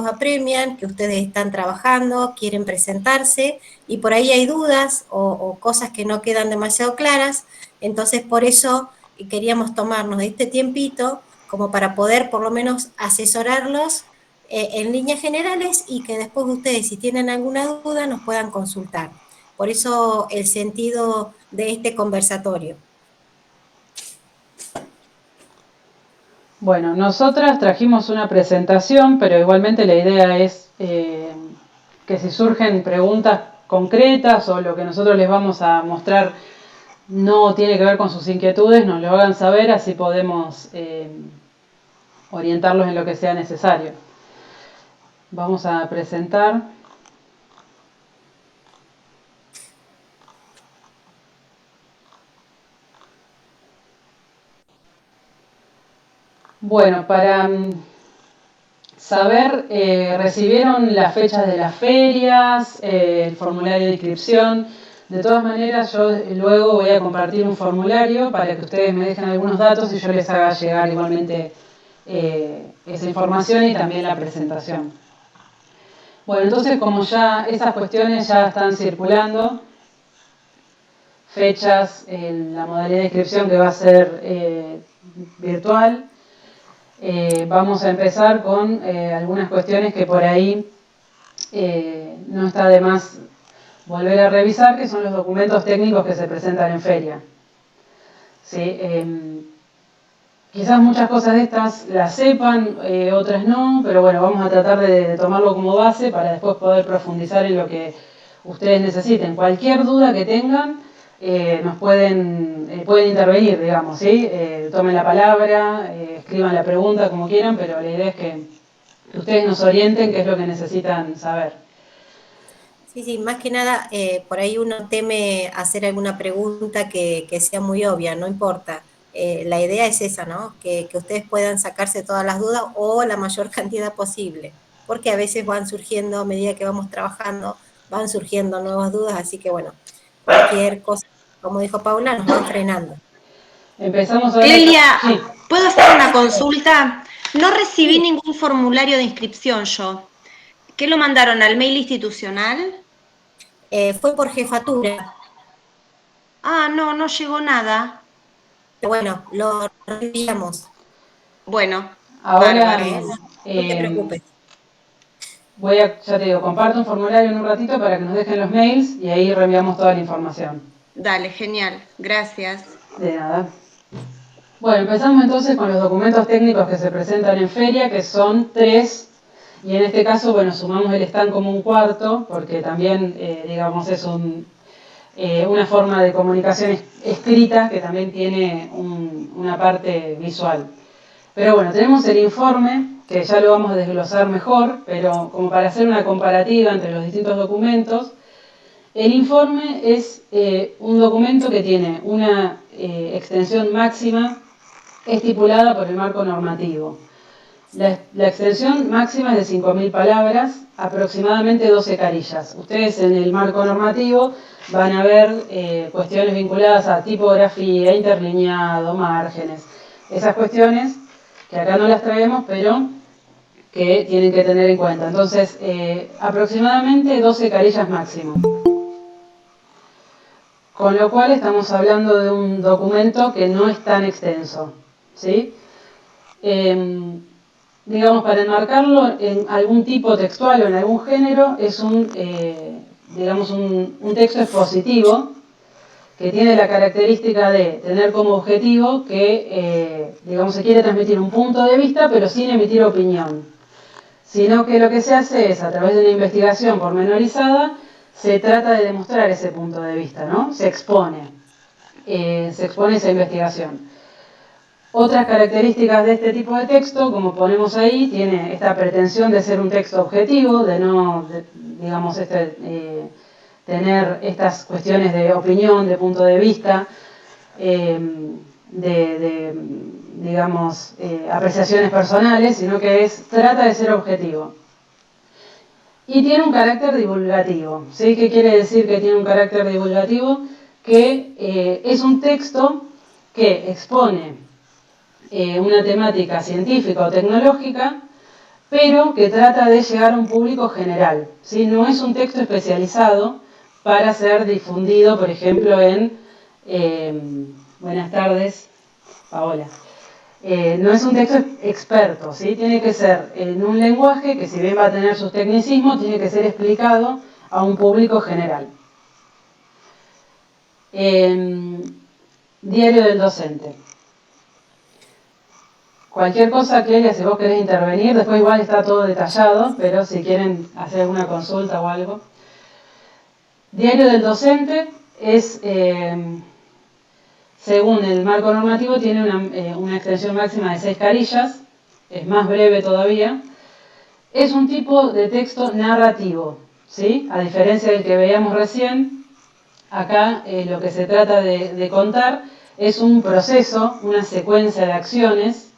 apremian, que ustedes están trabajando, quieren presentarse, y por ahí hay dudas o cosas que no quedan demasiado claras, entonces por eso queríamos tomarnos este tiempito como para poder por lo menos asesorarlos en líneas generales y que después ustedes, si tienen alguna duda, nos puedan consultar. Por eso el sentido de este conversatorio. Bueno, nosotras trajimos una presentación, pero igualmente la idea es que si surgen preguntas concretas o lo que nosotros les vamos a mostrar no tiene que ver con sus inquietudes, nos lo hagan saber, así podemos orientarlos en lo que sea necesario. Vamos a presentar. Bueno, para saber, recibieron las fechas de las ferias, el formulario de inscripción. De todas maneras, yo luego voy a compartir un formulario para que ustedes me dejen algunos datos y yo les haga llegar igualmente esa información y también la presentación. Bueno, entonces como ya esas cuestiones ya están circulando, fechas, la modalidad de inscripción que va a ser virtual, vamos a empezar con algunas cuestiones que por ahí no está de más volver a revisar, que son los documentos técnicos que se presentan en feria. ¿Sí? Quizás muchas cosas de estas las sepan, otras no, pero bueno, vamos a tratar de tomarlo como base para después poder profundizar en lo que ustedes necesiten. Cualquier duda que tengan, nos pueden intervenir, digamos, ¿sí? Tomen la palabra, escriban la pregunta como quieran, pero la idea es que ustedes nos orienten qué es lo que necesitan saber. Sí, más que nada, por ahí uno teme hacer alguna pregunta que sea muy obvia, no importa. La idea es esa, ¿no? Que ustedes puedan sacarse todas las dudas o la mayor cantidad posible, porque a veces van surgiendo, a medida que vamos trabajando, van surgiendo nuevas dudas, así que bueno, cualquier cosa, como dijo Paula, nos van frenando. Empezamos a ver. Clelia, Sí. ¿puedo hacer una consulta? No recibí Sí. ningún formulario de inscripción yo. ¿Qué lo mandaron al mail institucional? Fue por jefatura. Ah, no llegó nada. Pero bueno, lo reenviamos. Bueno, Ahora bárbaro. No te preocupes. ya te digo, comparto un formulario en un ratito para que nos dejen los mails y ahí reenviamos toda la información. Dale, genial. Gracias. De nada. Bueno, empezamos entonces con los documentos técnicos que se presentan en feria, que son 3, y en este caso, bueno, sumamos el stand como un cuarto, porque también, digamos, es una forma de comunicación escrita que también tiene una parte visual. Pero bueno, tenemos el informe, que ya lo vamos a desglosar mejor, pero como para hacer una comparativa entre los distintos documentos, el informe es un documento que tiene una extensión máxima estipulada por el marco normativo. La extensión máxima es de 5.000 palabras, aproximadamente 12 carillas. Ustedes en el marco normativo van a ver cuestiones vinculadas a tipografía, interlineado, márgenes. Esas cuestiones que acá no las traemos, pero que tienen que tener en cuenta. Entonces, aproximadamente 12 carillas máximo. Con lo cual estamos hablando de un documento que no es tan extenso, ¿sí? Digamos, para enmarcarlo en algún tipo textual o en algún género, es un texto expositivo que tiene la característica de tener como objetivo que, digamos, se quiere transmitir un punto de vista, pero sin emitir opinión, sino que lo que se hace es, a través de una investigación pormenorizada, se trata de demostrar ese punto de vista, ¿no? Se expone esa investigación. Otras características de este tipo de texto, como ponemos ahí, tiene esta pretensión de ser un texto objetivo, de no, digamos, tener estas cuestiones de opinión, de punto de vista, digamos, apreciaciones personales, sino que trata de ser objetivo. Y tiene un carácter divulgativo. ¿Sí? ¿Qué quiere decir que tiene un carácter divulgativo? Que es un texto que expone una temática científica o tecnológica, pero que trata de llegar a un público general, ¿sí? No es un texto especializado para ser difundido, por ejemplo, en... buenas tardes, Paola. No es un texto experto, ¿sí? Tiene que ser en un lenguaje que, si bien va a tener sus tecnicismos, tiene que ser explicado a un público general. Diario del docente. Cualquier cosa, Clelia, si vos querés intervenir, después igual está todo detallado, pero si quieren hacer alguna consulta o algo. Diario del docente es, según el marco normativo, tiene una extensión máxima de 6 carillas, es más breve todavía. Es un tipo de texto narrativo, ¿sí? A diferencia del que veíamos recién, acá lo que se trata de contar es un proceso, una secuencia de acciones,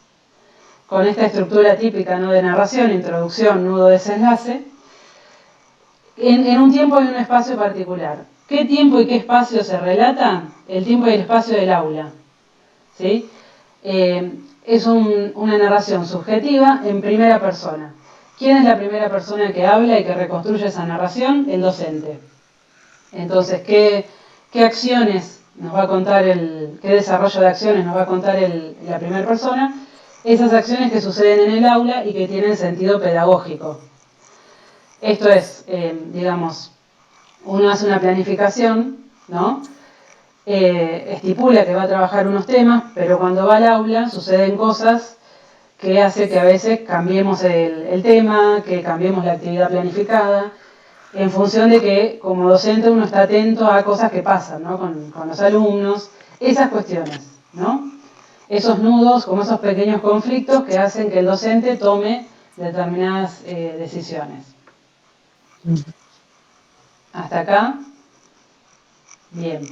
con esta estructura típica, ¿no?, de narración, introducción, nudo, desenlace, en un tiempo y un espacio particular. ¿Qué tiempo y qué espacio se relata? El tiempo y el espacio del aula, ¿sí? Es una narración subjetiva en primera persona. ¿Quién es la primera persona que habla y que reconstruye esa narración? El docente. Entonces, ¿qué acciones nos va a contar qué desarrollo de acciones nos va a contar la primera persona? Esas acciones que suceden en el aula y que tienen sentido pedagógico. Esto es, digamos, uno hace una planificación, ¿no? Estipula que va a trabajar unos temas, pero cuando va al aula suceden cosas que hace que a veces cambiemos el tema, que cambiemos la actividad planificada, en función de que como docente uno está atento a cosas que pasan, ¿no?, con los alumnos, esas cuestiones, ¿no? Esos nudos, como esos pequeños conflictos que hacen que el docente tome determinadas decisiones. ¿Hasta acá? Bien.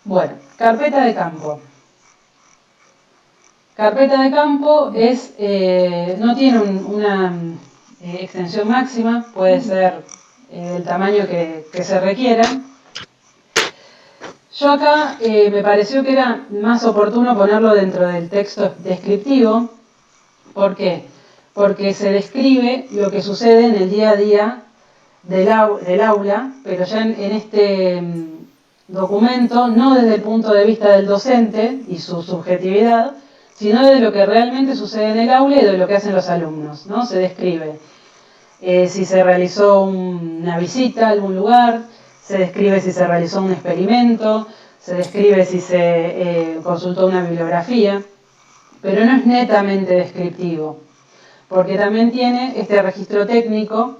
Bueno, carpeta de campo. Carpeta de campo no tiene una extensión máxima, puede ser el tamaño que se requiera. Yo acá me pareció que era más oportuno ponerlo dentro del texto descriptivo. ¿Por qué? Porque se describe lo que sucede en el día a día del aula, pero ya en este documento, no desde el punto de vista del docente y su subjetividad, sino de lo que realmente sucede en el aula y de lo que hacen los alumnos, ¿no? Se describe si se realizó una visita a algún lugar, se describe si se realizó un experimento, se describe si se consultó una bibliografía, pero no es netamente descriptivo, porque también tiene este registro técnico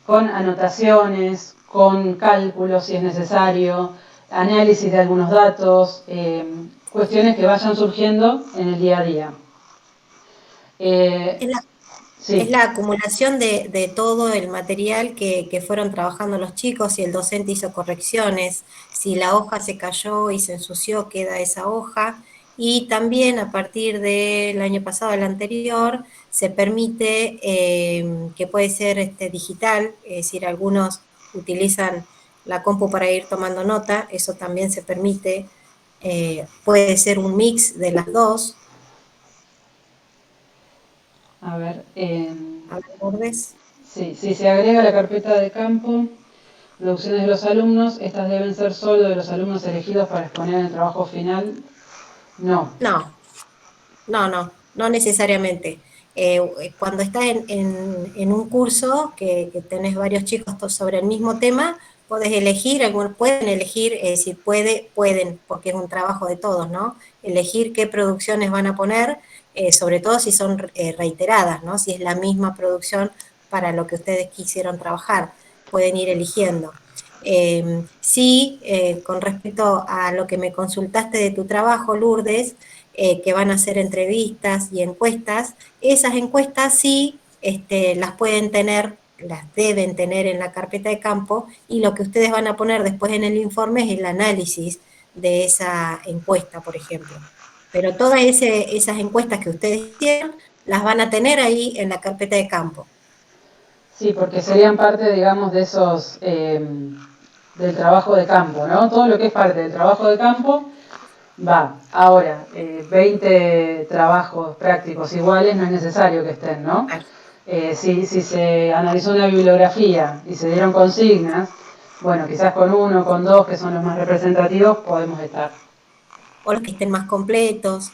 con anotaciones, con cálculos si es necesario, análisis de algunos datos, cuestiones que vayan surgiendo en el día a día. Sí. Es la acumulación de todo el material que fueron trabajando los chicos, si el docente hizo correcciones, si la hoja se cayó y se ensució, queda esa hoja. Y también a partir del año pasado, el anterior, se permite que puede ser digital, es decir, algunos utilizan la compu para ir tomando nota, eso también se permite, puede ser un mix de las dos. A ver, Bordes. sí, si se agrega la carpeta de campo, producciones de los alumnos, estas deben ser solo de los alumnos elegidos para exponer en el trabajo final. No. No necesariamente. Cuando estás en un curso que tenés varios chicos sobre el mismo tema, pueden elegir, si pueden, porque es un trabajo de todos, ¿no? Elegir qué producciones van a poner, sobre todo si son reiteradas, ¿no? Si es la misma producción para lo que ustedes quisieron trabajar, pueden ir eligiendo. Sí, con respecto a lo que me consultaste de tu trabajo, Lourdes, que van a hacer entrevistas y encuestas, esas encuestas sí las pueden tener, las deben tener en la carpeta de campo, y lo que ustedes van a poner después en el informe es el análisis de esa encuesta, por ejemplo. Pero todas esas encuestas que ustedes hicieron, las van a tener ahí en la carpeta de campo. Sí, porque serían parte, digamos, de del trabajo de campo, ¿no? Todo lo que es parte del trabajo de campo Va. Ahora, 20 trabajos prácticos iguales no es necesario que estén, ¿no? Claro. Si se analizó una bibliografía y se dieron consignas, bueno, quizás con uno, con dos, que son los más representativos, podemos estar. O los que estén más completos,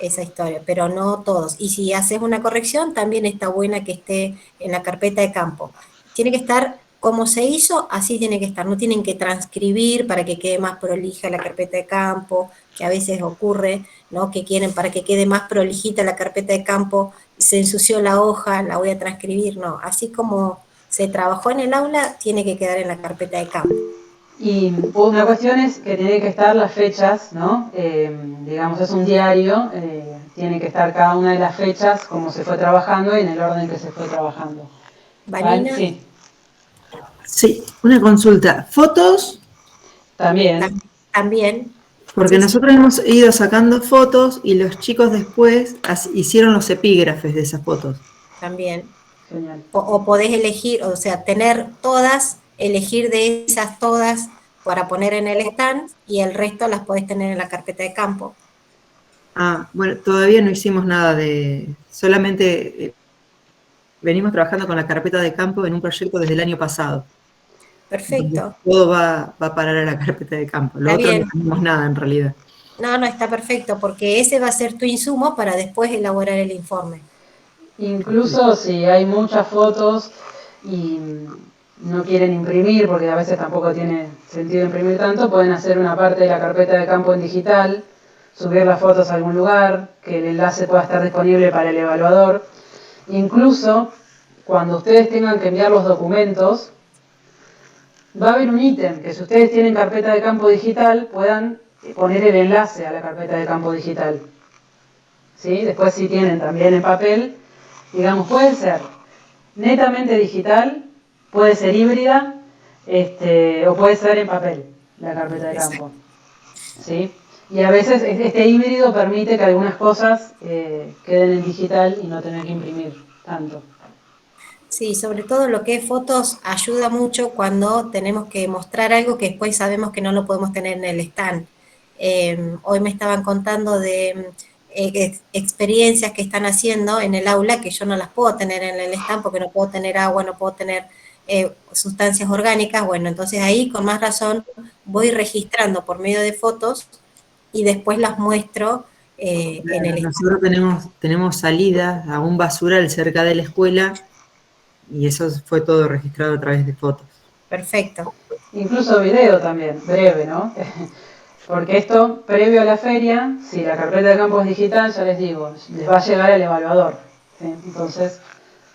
esa historia, pero no todos. Y si haces una corrección, también está buena que esté en la carpeta de campo. Tiene que estar como se hizo, así tiene que estar. No tienen que transcribir para que quede más prolija la carpeta de campo, que a veces ocurre, ¿no? Que quieren para que quede más prolijita la carpeta de campo, se ensució la hoja, la voy a transcribir. No, así como se trabajó en el aula, tiene que quedar en la carpeta de campo. Y una cuestión es que tienen que estar las fechas, ¿no? Digamos, es un diario, tiene que estar cada una de las fechas como se fue trabajando y en el orden que se fue trabajando. ¿Vale? Vanina, Sí, Sí, una consulta. ¿Fotos? también. también. Porque Sí, sí, nosotros hemos ido sacando fotos y los chicos después hicieron los epígrafes de esas fotos. también. Genial. O podés elegir, o sea, tener todas, elegir de esas todas para poner en el stand y el resto las podés tener en la carpeta de campo. Ah, bueno, todavía no hicimos nada solamente venimos trabajando con la carpeta de campo en un proyecto desde el año pasado. Entonces, Perfecto, todo va a parar a la carpeta de campo. Lo está otro no bien. tenemos nada en realidad. No, no, está perfecto, porque ese va a ser tu insumo para después elaborar el informe. Incluso si hay muchas fotos y no quieren imprimir, porque a veces tampoco tiene sentido imprimir tanto, pueden hacer una parte de la carpeta de campo en digital, subir las fotos a algún lugar, que el enlace pueda estar disponible para el evaluador. Incluso cuando ustedes tengan que enviar los documentos, va a haber un ítem que si ustedes tienen carpeta de campo digital puedan poner el enlace a la carpeta de campo digital. ¿Sí? Después si tienen también en papel, digamos, puede ser netamente digital, puede ser híbrida, o puede ser en papel, la carpeta de campo. ¿Sí? Y a veces este híbrido permite que algunas cosas queden en digital y no tener que imprimir tanto. Sí, sobre todo lo que es fotos ayuda mucho cuando tenemos que mostrar algo que después sabemos que no lo podemos tener en el stand. Hoy me estaban contando de experiencias que están haciendo en el aula que yo no las puedo tener en el stand porque no puedo tener agua, no puedo tener sustancias orgánicas. Bueno, entonces ahí con más razón voy registrando por medio de fotos y después las muestro en el Claro, stand. nosotros tenemos salida a un basural cerca de la escuela y eso fue todo registrado a través de fotos. Perfecto. Incluso video también, breve, ¿no? Porque esto, previo a la feria, si la carpeta de campo es digital, ya les digo, les va a llegar el evaluador. ¿Sí? Entonces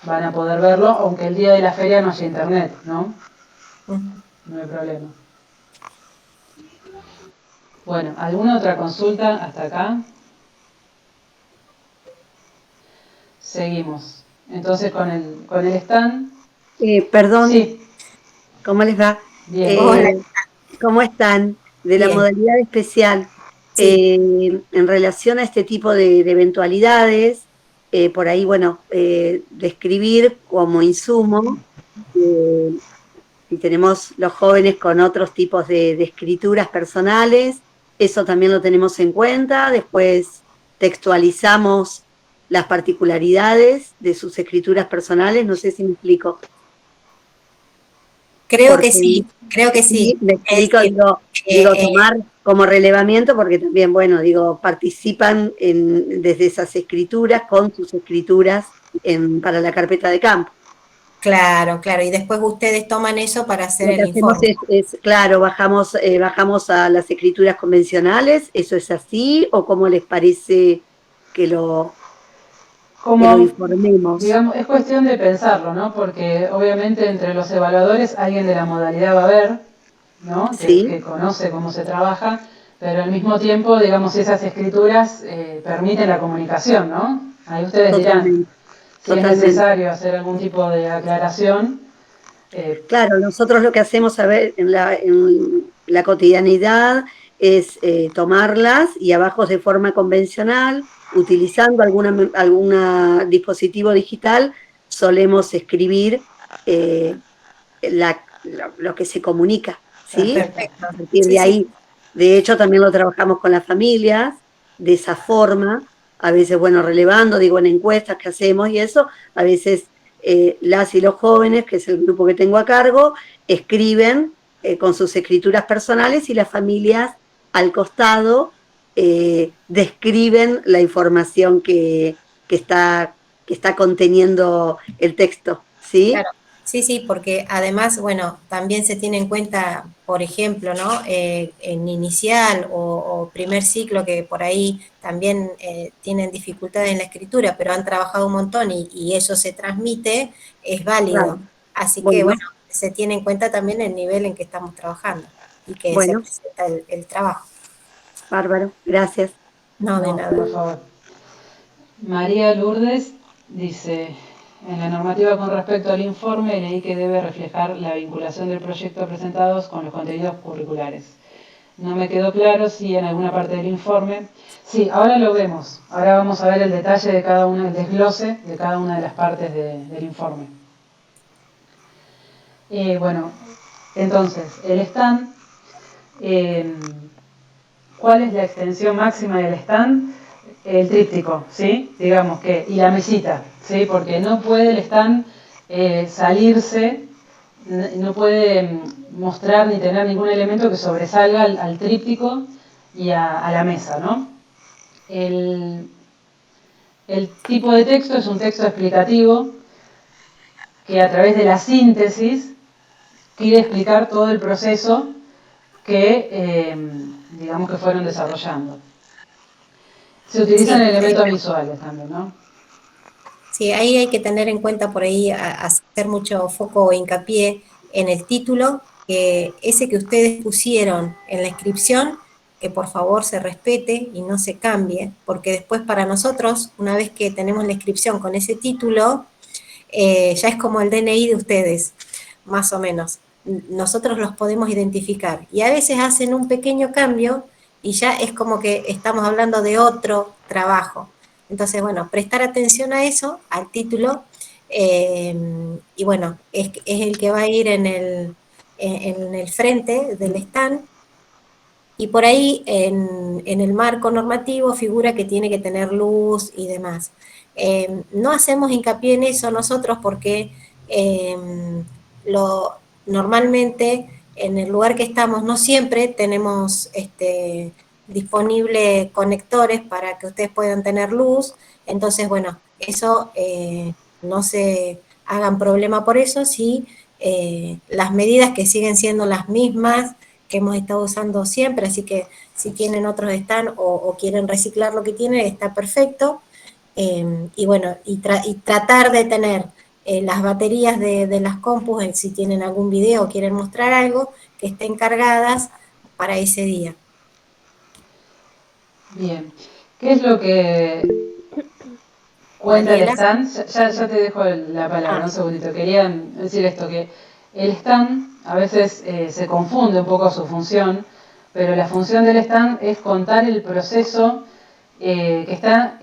van a poder verlo, aunque el día de la feria no haya internet, ¿no? No hay problema. Bueno, ¿alguna otra consulta hasta acá? Seguimos. Entonces con el stand. Perdón, Sí, ¿cómo les va? bien. Hola. ¿Cómo están? De la Bien. modalidad especial, Sí. en relación a este tipo de eventualidades, por ahí, bueno, describir como insumo, si tenemos los jóvenes con otros tipos de escrituras personales, eso también lo tenemos en cuenta, después textualizamos las particularidades de sus escrituras personales, no sé si me explico. Creo que Porque sí, creo que sí, sí. me Es explico, decir, digo, eh, tomar como relevamiento porque también, bueno, digo, participan desde esas escrituras con sus escrituras para la carpeta de campo. claro, claro. Y después ustedes toman eso para hacer Lo que el hacemos informe. claro, bajamos a las escrituras convencionales, ¿eso es así? ¿O cómo les parece que lo Como, informemos? digamos, es cuestión de pensarlo, ¿no? Porque obviamente entre los evaluadores alguien de la modalidad va a haber, ¿no? ¿Sí? Que conoce cómo se trabaja, pero al mismo tiempo, digamos, esas escrituras permiten la comunicación, ¿no? Ahí ustedes dirán Totalmente, si es totalmente. necesario hacer algún tipo de aclaración. Claro, nosotros lo que hacemos a ver, en la cotidianidad es tomarlas y abajo de forma convencional, utilizando alguna dispositivo digital, solemos escribir lo que se comunica, ¿sí? Perfecto. Perfecto. A partir Sí, de sí. ahí. De hecho, también lo trabajamos con las familias de esa forma, a veces, bueno, relevando, digo, en encuestas que hacemos y eso, a veces las y los jóvenes, que es el grupo que tengo a cargo, escriben con sus escrituras personales y las familias al costado describen la información que está conteniendo el texto, ¿sí? Claro, sí, sí, porque además, bueno, también se tiene en cuenta, por ejemplo, ¿no? En inicial o primer ciclo, que por ahí también tienen dificultades en la escritura, pero han trabajado un montón y eso se transmite, es válido. Claro. Así que, Bueno, bueno, se tiene en cuenta también el nivel en que estamos trabajando y que se bueno, presenta el trabajo. bárbaro, gracias. No, de No, nada. por favor. María Lourdes dice, en la normativa con respecto al informe leí que debe reflejar la vinculación del proyecto presentados con los contenidos curriculares. No me quedó claro si en alguna parte del informe... Sí, ahora lo vemos. Ahora vamos a ver el detalle de cada una, el desglose de cada una de las partes del informe. Bueno, entonces, el stand, ¿cuál es la extensión máxima del stand? El tríptico, ¿sí? Digamos que, y la mesita, ¿sí? Porque no puede el stand salirse, no puede mostrar ni tener ningún elemento que sobresalga al tríptico y a la mesa, ¿no? El tipo de texto es un texto explicativo que a través de la síntesis quiere explicar todo el proceso que, digamos, que fueron desarrollando. Se utilizan Sí, elementos visuales también, ¿no? sí, ahí hay que tener en cuenta por ahí, hacer mucho foco o hincapié en el título, que ese que ustedes pusieron en la inscripción, que por favor se respete y no se cambie, porque después para nosotros, una vez que tenemos la inscripción con ese título, ya es como el DNI de ustedes, más o menos. Nosotros los podemos identificar y a veces hacen un pequeño cambio y ya es como que estamos hablando de otro trabajo. Entonces, bueno, prestar atención a eso, al título, y bueno, es el que va a ir en el frente del stand, y por ahí en el marco normativo figura que tiene que tener luz y demás. No hacemos hincapié en eso nosotros porque eh, normalmente en el lugar que estamos no siempre tenemos disponible conectores para que ustedes puedan tener luz. Entonces, bueno, eso no se hagan problema por eso, si las medidas que siguen siendo las mismas que hemos estado usando siempre, así que si tienen otros stand o quieren reciclar lo que tienen, está perfecto. Y bueno, y tratar de tener las baterías de las compus, si tienen algún video o quieren mostrar algo, que estén cargadas para ese día. Bien. ¿Qué es lo que cuenta el Mariela. stand? Ya te dejo la palabra, un segundito. Quería decir esto, que el stand a veces se confunde un poco su función, pero la función del stand es contar el proceso que está,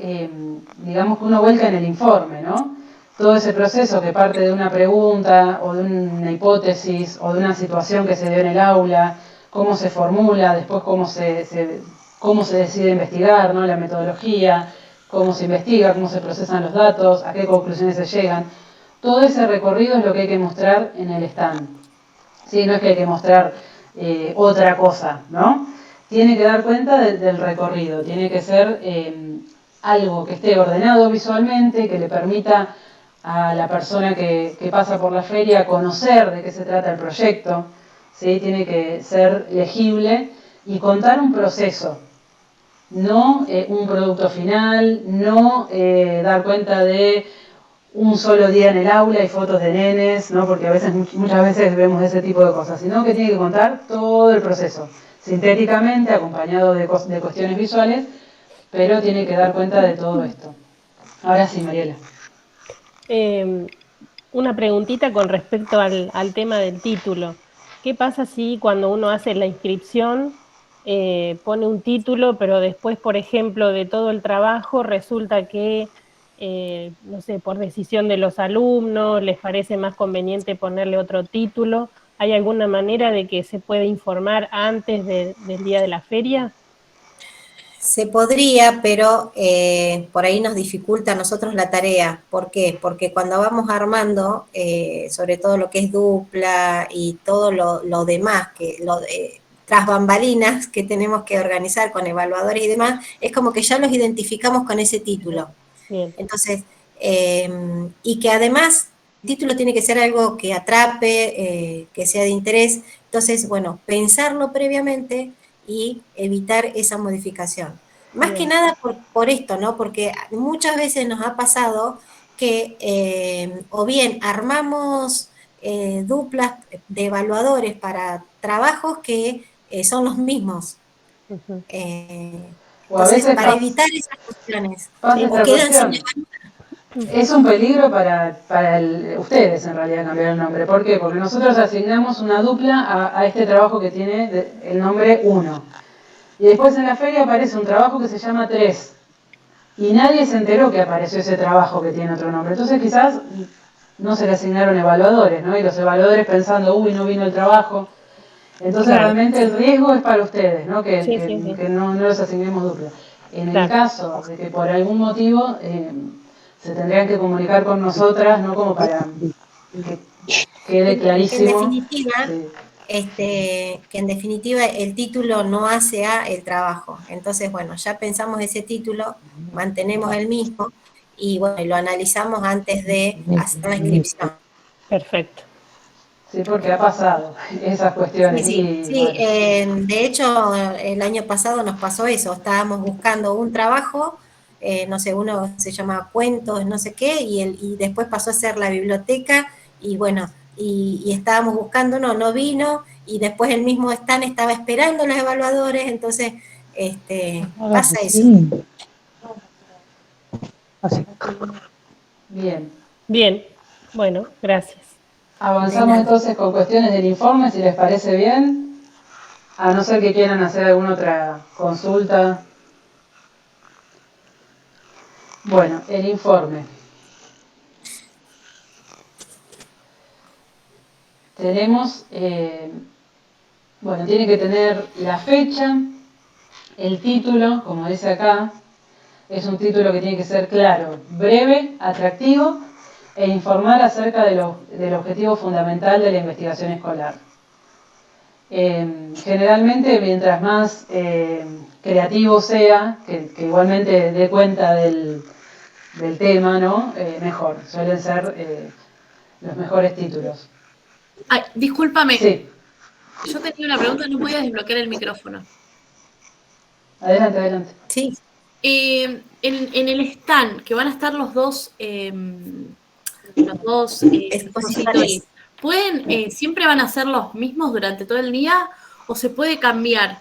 digamos que uno vuelca en el informe, ¿no? Todo ese proceso que parte de una pregunta o de una hipótesis o de una situación que se dio en el aula, cómo se formula, después cómo se decide investigar, ¿no? La metodología, cómo se investiga, cómo se procesan los datos, a qué conclusiones se llegan. Todo ese recorrido es lo que hay que mostrar en el stand. ¿Sí? No es que hay que mostrar otra cosa, ¿no? Tiene que dar cuenta del recorrido, tiene que ser algo que esté ordenado visualmente, que le permita a la persona que pasa por la feria conocer de qué se trata el proyecto, ¿sí? Tiene que ser legible y contar un proceso, no un producto final, no dar cuenta de un solo día en el aula y fotos de nenes, ¿no? Porque a veces, muchas veces vemos ese tipo de cosas, sino que tiene que contar todo el proceso, sintéticamente, acompañado de cuestiones visuales, pero tiene que dar cuenta de todo esto. Ahora sí, Mariela. Una preguntita con respecto al tema del título. ¿Qué pasa si cuando uno hace la inscripción pone un título, pero después, por ejemplo, de todo el trabajo resulta que, no sé, por decisión de los alumnos les parece más conveniente ponerle otro título? ¿Hay alguna manera de que se pueda informar antes del día de la feria? Se podría, pero por ahí nos dificulta a nosotros la tarea. ¿Por qué? Porque cuando vamos armando, sobre todo lo que es dupla y todo lo demás, tras bambalinas que tenemos que organizar con evaluadores y demás, es como que ya los identificamos con ese título. Bien. Entonces, y que además el título tiene que ser algo que atrape, que sea de interés. Entonces, bueno, pensarlo previamente y evitar esa modificación. Más que nada por esto, ¿no? Porque muchas veces nos ha pasado que o bien armamos duplas de evaluadores para trabajos que son los mismos. Uh-huh. O a Entonces, veces para evitar esas cuestiones, pasa o esta quedan sin cuestión. Es un peligro para ustedes, en realidad, cambiar el nombre. ¿Por qué? Porque nosotros asignamos una dupla a este trabajo que tiene el nombre 1. Y después en la feria aparece un trabajo que se llama 3. Y nadie se enteró que apareció ese trabajo que tiene otro nombre. Entonces quizás no se le asignaron evaluadores, ¿no? Y los evaluadores pensando, uy, no vino el trabajo. Entonces Claro. realmente el riesgo es para ustedes, ¿no? Que, Sí, que, sí, sí. que no los asignemos dupla. En el Claro. caso de que por algún motivo se tendrían que comunicar con nosotras, ¿no? Como para que quede clarísimo. Que en definitiva el título no hace el trabajo. Entonces, bueno, ya pensamos ese título, mantenemos el mismo y bueno, lo analizamos antes de hacer la inscripción. Perfecto. Sí, porque ha pasado esas cuestiones. Sí, Bueno. de hecho el año pasado nos pasó eso, estábamos buscando un trabajo, no sé, uno se llamaba Cuentos, no sé qué, y después pasó a ser la biblioteca, y bueno, y estábamos buscando uno, no vino, y después el mismo stand estaba esperando los evaluadores, entonces pasa eso. Bien. Bien, bueno, gracias. Avanzamos entonces con cuestiones del informe, si les parece bien, a no ser que quieran hacer alguna otra consulta. Bueno, el informe. Tenemos, bueno, tiene que tener la fecha, el título, como dice acá, es un título que tiene que ser claro, breve, atractivo e informar acerca del objetivo fundamental de la investigación escolar. Generalmente, mientras más creativo sea, que igualmente dé cuenta del tema, ¿no? Mejor. Suelen ser los mejores títulos. Ay, discúlpame. Sí. Yo tenía una pregunta, no podía desbloquear el micrófono. Adelante, adelante. Sí. En el stand, que van a estar los dos expositores, ¿pueden, siempre van a ser los mismos durante todo el día o se puede cambiar?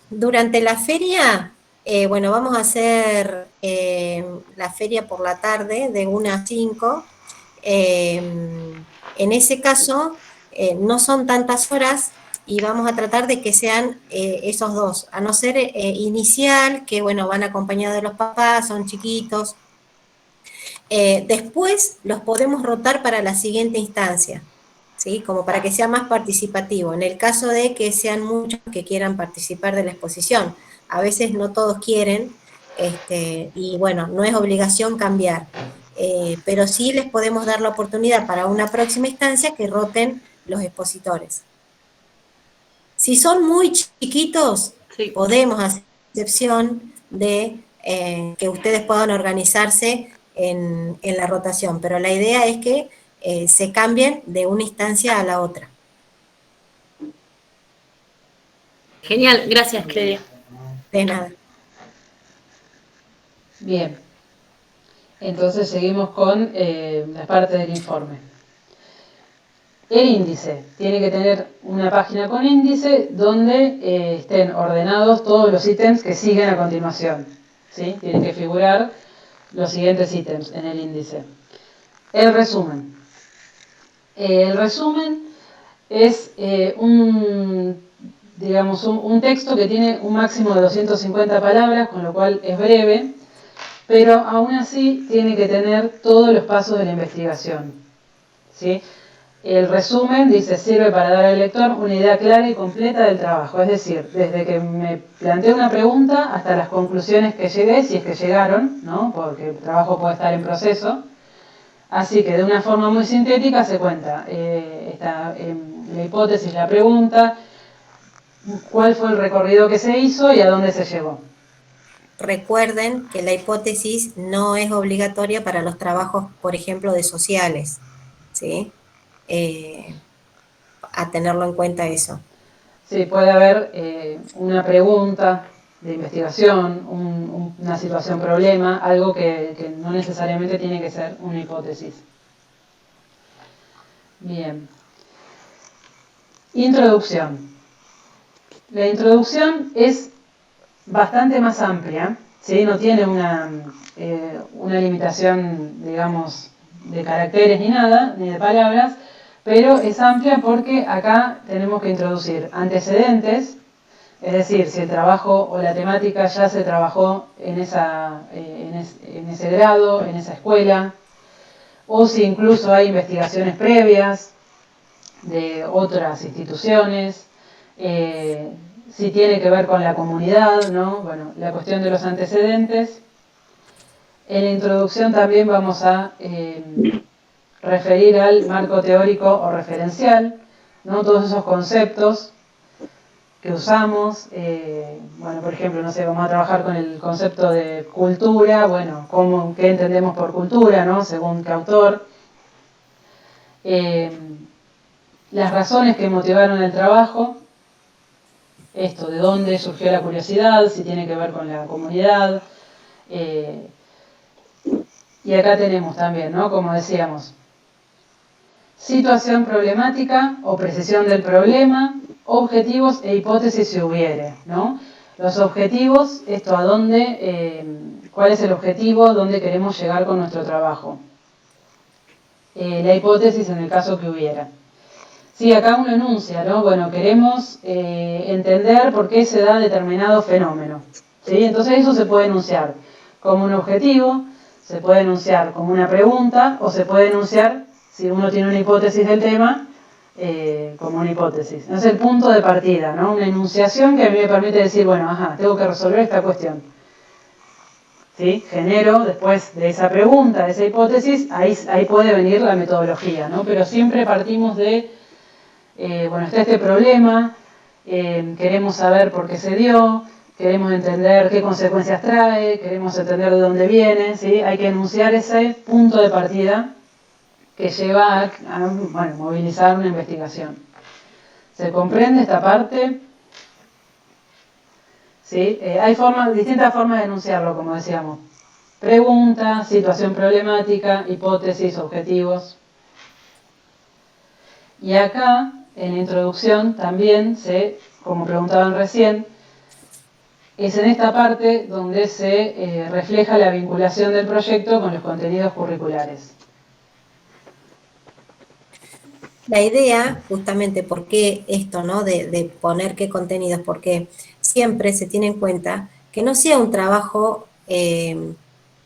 Durante la feria, bueno, vamos a hacer la feria por la tarde de 1 a 5. En ese caso, no son tantas horas y vamos a tratar de que sean esos dos, a no ser inicial, que bueno, van acompañados de los papás, son chiquitos. Después los podemos rotar para la siguiente instancia, ¿sí? Como para que sea más participativo. En el caso de que sean muchos que quieran participar de la exposición, a veces no todos quieren, y bueno, no es obligación cambiar, pero sí les podemos dar la oportunidad para una próxima instancia que roten los expositores. Si son muy chiquitos, sí, podemos hacer excepción de que ustedes puedan organizarse en la rotación, pero la idea es que se cambien de una instancia a la otra. Genial, gracias, Clelia. De nada. Bien. Entonces seguimos con la parte del informe. El índice. Tiene que tener una página con índice donde estén ordenados todos los ítems que siguen a continuación. ¿Sí? Tienen que figurar los siguientes ítems en el índice. El resumen. El resumen es un texto que tiene un máximo de 250 palabras, con lo cual es breve, pero aún así tiene que tener todos los pasos de la investigación. ¿Sí? El resumen, dice, sirve para dar al lector una idea clara y completa del trabajo, es decir, desde que me planteé una pregunta hasta las conclusiones que llegué, si es que llegaron, ¿no? Porque el trabajo puede estar en proceso. Así que de una forma muy sintética se cuenta la hipótesis, la pregunta, cuál fue el recorrido que se hizo y a dónde se llegó. Recuerden que la hipótesis no es obligatoria para los trabajos, por ejemplo, de sociales, ¿sí? A tenerlo en cuenta eso. Sí, puede haber una pregunta de investigación, una situación problema, algo que no necesariamente tiene que ser una hipótesis. Bien. Introducción. La introducción es bastante más amplia, ¿sí? No tiene una limitación, digamos, de caracteres ni nada, ni de palabras, pero es amplia porque acá tenemos que introducir antecedentes, es decir, si el trabajo o la temática ya se trabajó en ese grado, en esa escuela, o si incluso hay investigaciones previas de otras instituciones, si tiene que ver con la comunidad, ¿no? Bueno, la cuestión de los antecedentes. En la introducción también vamos a referir al marco teórico o referencial, ¿no? Todos esos conceptos que usamos, bueno, por ejemplo, no sé, vamos a trabajar con el concepto de cultura, bueno, ¿qué entendemos por cultura, ¿no? Según qué autor. Las razones que motivaron el trabajo, esto, de dónde surgió la curiosidad, si tiene que ver con la comunidad. Y acá tenemos también, ¿no? Como decíamos, situación problemática o precisión del problema, objetivos e hipótesis si hubiere, ¿no? Los objetivos, esto, a dónde, cuál es el objetivo, dónde queremos llegar con nuestro trabajo. La hipótesis en el caso que hubiera. Sí, acá uno enuncia, ¿no? Bueno, queremos entender por qué se da determinado fenómeno, ¿sí? Entonces eso se puede enunciar como un objetivo, se puede enunciar como una pregunta, o se puede enunciar, si uno tiene una hipótesis del tema, como una hipótesis. Es el punto de partida, ¿no? Una enunciación que a mí me permite decir, bueno, ajá, tengo que resolver esta cuestión. ¿Sí? Genero después de esa pregunta, de esa hipótesis, ahí puede venir la metodología, ¿no? Pero siempre partimos de, bueno, está este problema, queremos saber por qué se dio, queremos entender qué consecuencias trae, queremos entender de dónde viene, ¿sí? Hay que enunciar ese punto de partida que lleva a bueno, movilizar una investigación. ¿Se comprende esta parte? ¿Sí? Hay distintas formas de enunciarlo, como decíamos. Pregunta, situación problemática, hipótesis, objetivos. Y acá, en la introducción, también como preguntaban recién, es en esta parte donde se refleja la vinculación del proyecto con los contenidos curriculares. La idea, justamente, ¿por qué esto, no? De poner qué contenidos, porque siempre se tiene en cuenta que no sea un trabajo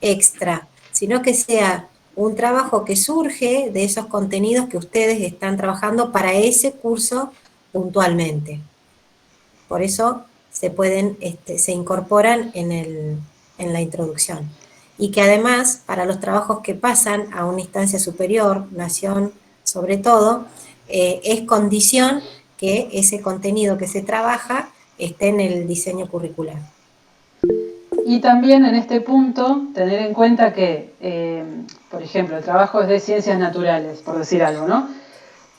extra, sino que sea un trabajo que surge de esos contenidos que ustedes están trabajando para ese curso puntualmente. Por eso se incorporan en la introducción. Y que además, para los trabajos que pasan a una instancia superior, nación, sobre todo, es condición que ese contenido que se trabaja esté en el diseño curricular. Y también en este punto, tener en cuenta que, por ejemplo, el trabajo es de ciencias naturales, por decir algo, ¿no?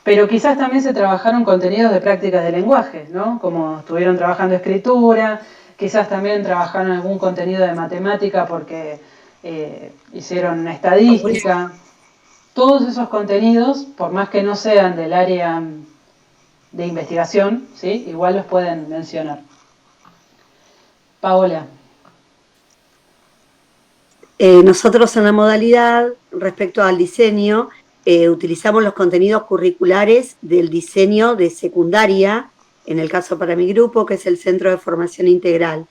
Pero quizás también se trabajaron contenidos de prácticas de lenguaje, ¿no? Como estuvieron trabajando escritura, quizás también trabajaron algún contenido de matemática porque hicieron estadística. Todos esos contenidos, por más que no sean del área de investigación, ¿sí? Igual los pueden mencionar. Paola. Nosotros en la modalidad, respecto al diseño, utilizamos los contenidos curriculares del diseño de secundaria, en el caso para mi grupo, que es el Centro de Formación Integral.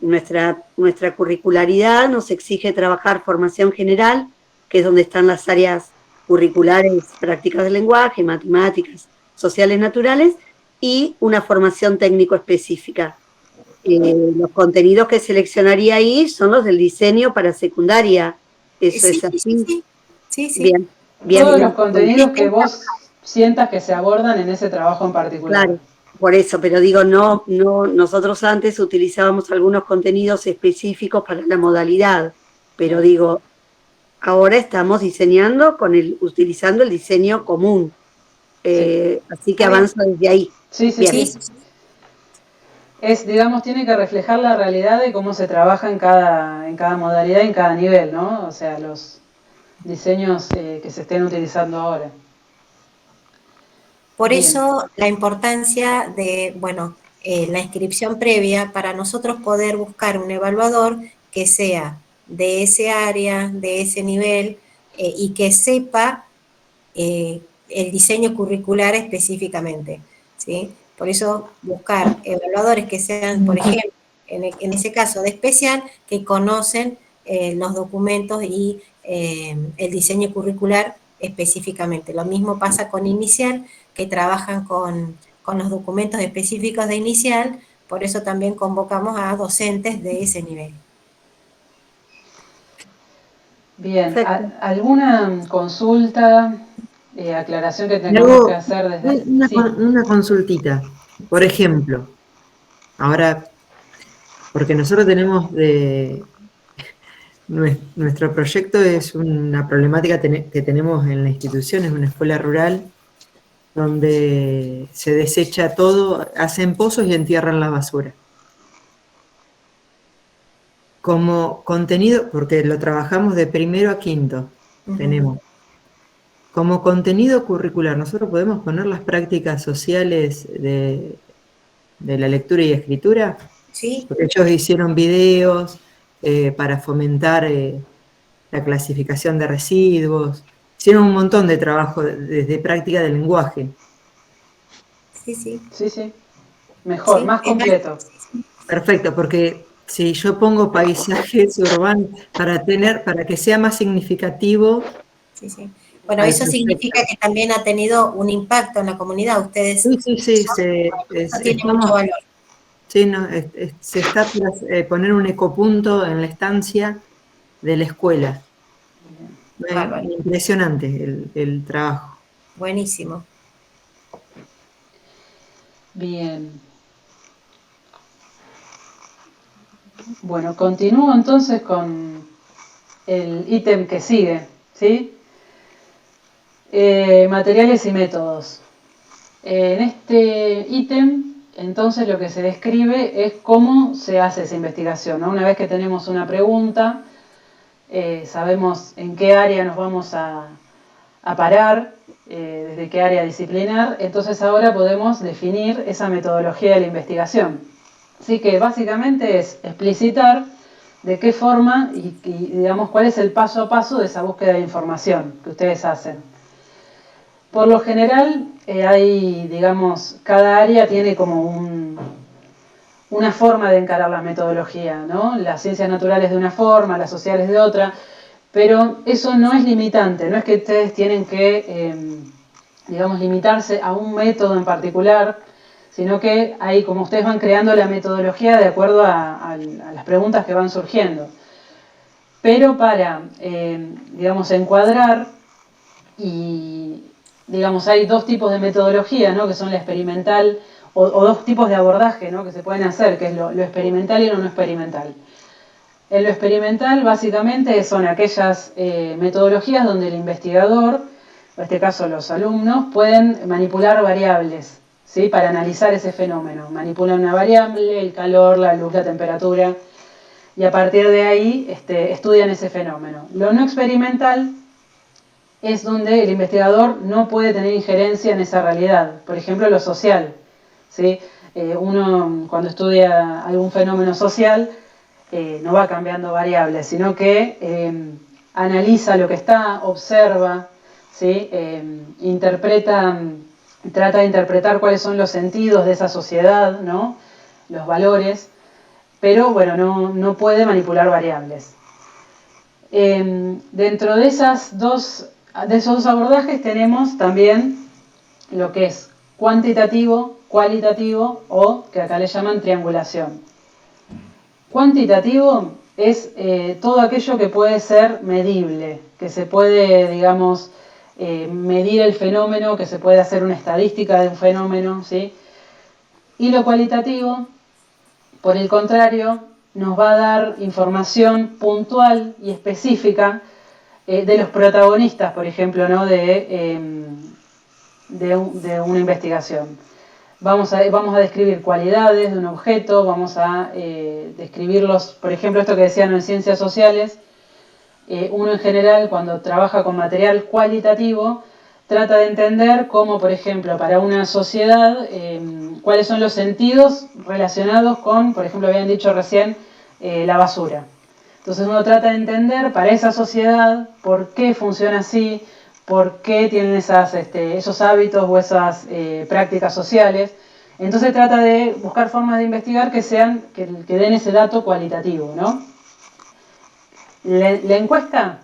Nuestra curricularidad nos exige trabajar formación general, que es donde están las áreas curriculares, prácticas del lenguaje, matemáticas, sociales naturales y una formación técnico específica. Los contenidos que seleccionaría ahí son los del diseño para secundaria. Eso Sí, es así. sí. Bien, bien, Todos bien. los contenidos que vos sientas que se abordan en ese trabajo en particular. Claro, por eso, pero digo, no, nosotros antes utilizábamos algunos contenidos específicos para la modalidad, pero digo, ahora estamos diseñando utilizando el diseño común. Así que Está bien. avanza desde ahí. Sí. Es, digamos, tiene que reflejar la realidad de cómo se trabaja en cada modalidad y en cada nivel, ¿no? O sea, los diseños que se estén utilizando ahora. Por Bien. eso la importancia de, la inscripción previa para nosotros poder buscar un evaluador que sea de ese área, de ese nivel, y que sepa el diseño curricular específicamente, ¿sí? Por eso buscar evaluadores que sean, por ejemplo, en ese caso de especial, que conocen los documentos y el diseño curricular específicamente. Lo mismo pasa con inicial, que trabajan con los documentos específicos de inicial, por eso también convocamos a docentes de ese nivel. Bien, Perfecto. ¿alguna consulta, aclaración que tengamos que hacer desde...? Sí. Una consultita. Por ejemplo, ahora, porque nosotros tenemos nuestro proyecto es una problemática que tenemos en la institución, es una escuela rural donde se desecha todo, hacen pozos y entierran la basura. Como contenido, porque lo trabajamos de primero a quinto, tenemos. Como contenido curricular, nosotros podemos poner las prácticas sociales de la lectura y escritura, Sí, porque ellos hicieron videos para fomentar la clasificación de residuos, hicieron un montón de trabajo desde práctica del lenguaje. sí. Sí. Mejor, Sí, más completo. Perfecto, porque si yo pongo paisajes urbanos para que sea más significativo. Sí. Bueno, Al eso proyecto. significa que también ha tenido un impacto en la comunidad. Ustedes, Sí, eso tiene mucho valor. Sí, no, se está por poner un ecopunto en la estancia de la escuela. Bárbaro. Impresionante el trabajo. Buenísimo. Bien. Bueno, continúo entonces con el ítem que sigue, ¿sí? Materiales y métodos. En este ítem, entonces, lo que se describe es cómo se hace esa investigación, ¿no? Una vez que tenemos una pregunta, sabemos en qué área nos vamos a parar, desde qué área disciplinar, entonces ahora podemos definir esa metodología de la investigación. Así que básicamente es explicitar de qué forma y digamos cuál es el paso a paso de esa búsqueda de información que ustedes hacen. Por lo general, hay, digamos, cada área tiene como una forma de encarar la metodología, ¿no? Las ciencias naturales de una forma, las sociales de otra, pero eso no es limitante, no es que ustedes tienen que, digamos, limitarse a un método en particular, sino que ahí, como ustedes van creando la metodología de acuerdo a las preguntas que van surgiendo. Pero para, digamos, encuadrar y, digamos, hay dos tipos de metodología, ¿no? Que son la experimental o dos tipos de abordaje, ¿no? Que se pueden hacer, que es lo experimental y lo no experimental. En lo experimental, básicamente, son aquellas metodologías donde el investigador, en este caso los alumnos, pueden manipular variables, ¿sí? Para analizar ese fenómeno. Manipulan una variable, el calor, la luz, la temperatura, y a partir de ahí estudian ese fenómeno. Lo no experimental es donde el investigador no puede tener injerencia en esa realidad. Por ejemplo, lo social, ¿sí? Uno, cuando estudia algún fenómeno social, no va cambiando variables, sino que analiza lo que está, observa, ¿sí? Trata de interpretar cuáles son los sentidos de esa sociedad, ¿no? Los valores, pero bueno, no puede manipular variables. Dentro de esas dos de esos dos abordajes tenemos también lo que es cuantitativo, cualitativo o que acá le llaman triangulación. Cuantitativo es todo aquello que puede ser medible, que se puede, digamos, medir el fenómeno, que se puede hacer una estadística de un fenómeno, ¿sí? Y lo cualitativo, por el contrario, nos va a dar información puntual y específica de los protagonistas, por ejemplo, ¿no? de una investigación. Vamos a describir cualidades de un objeto, vamos a describirlos, por ejemplo, esto que decían en ciencias sociales, uno en general cuando trabaja con material cualitativo trata de entender cómo, por ejemplo, para una sociedad, cuáles son los sentidos relacionados con, por ejemplo, habían dicho recién, la basura. Entonces uno trata de entender para esa sociedad por qué funciona así, por qué tienen esos hábitos o esas prácticas sociales. Entonces trata de buscar formas de investigar que den ese dato cualitativo, ¿no? La encuesta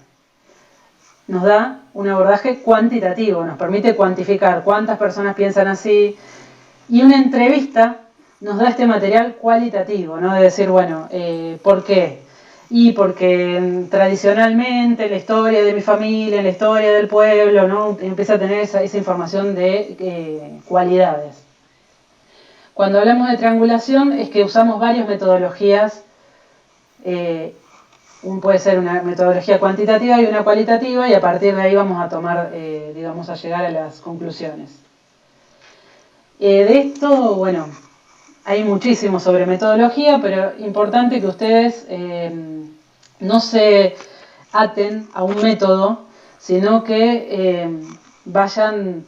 nos da un abordaje cuantitativo, nos permite cuantificar cuántas personas piensan así, y una entrevista nos da este material cualitativo, ¿no? De decir, bueno, ¿por qué? Y porque tradicionalmente en la historia de mi familia, en la historia del pueblo, ¿no? Empieza a tener esa información de cualidades. Cuando hablamos de triangulación es que usamos varias metodologías, puede ser una metodología cuantitativa y una cualitativa, y a partir de ahí vamos a tomar, digamos, a llegar a las conclusiones. De esto, bueno, hay muchísimo sobre metodología, pero importante que ustedes no se aten a un método, sino que vayan,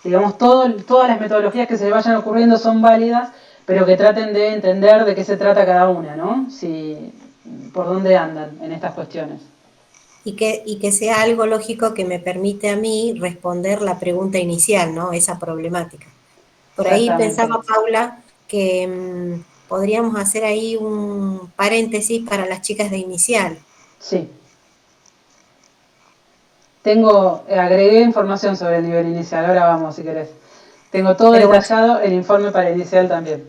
digamos, todas las metodologías que se les vayan ocurriendo son válidas, pero que traten de entender de qué se trata cada una, ¿no? Por dónde andan en estas cuestiones. Y que sea algo lógico que me permite a mí responder la pregunta inicial, ¿no? Esa problemática. Por ahí pensaba, Paula, que podríamos hacer ahí un paréntesis para las chicas de inicial. Sí. Agregué información sobre el nivel inicial, ahora vamos si querés. Tengo todo detallado, bueno, el informe para inicial también.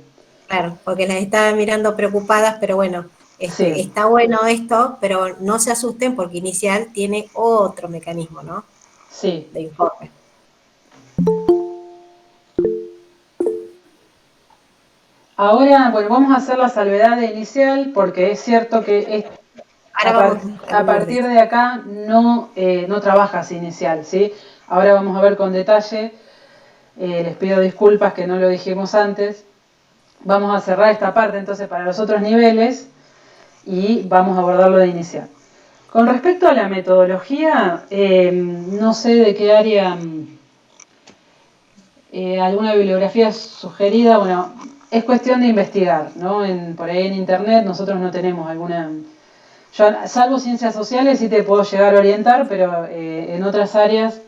Claro, porque las estaba mirando preocupadas, pero bueno, sí, está bueno esto, pero no se asusten porque inicial tiene otro mecanismo, ¿no? Sí. De informe. Ahora, bueno, vamos a hacer la salvedad de inicial porque es cierto que a partir de acá no trabajas inicial, ¿sí? Ahora vamos a ver con detalle, les pido disculpas que no lo dijimos antes. Vamos a cerrar esta parte entonces para los otros niveles y vamos a abordarlo de inicial. Con respecto a la metodología, no sé de qué área, alguna bibliografía sugerida, bueno, es cuestión de investigar, ¿no? Por ahí en internet nosotros no tenemos alguna... Yo, salvo ciencias sociales, sí te puedo llegar a orientar, pero en otras áreas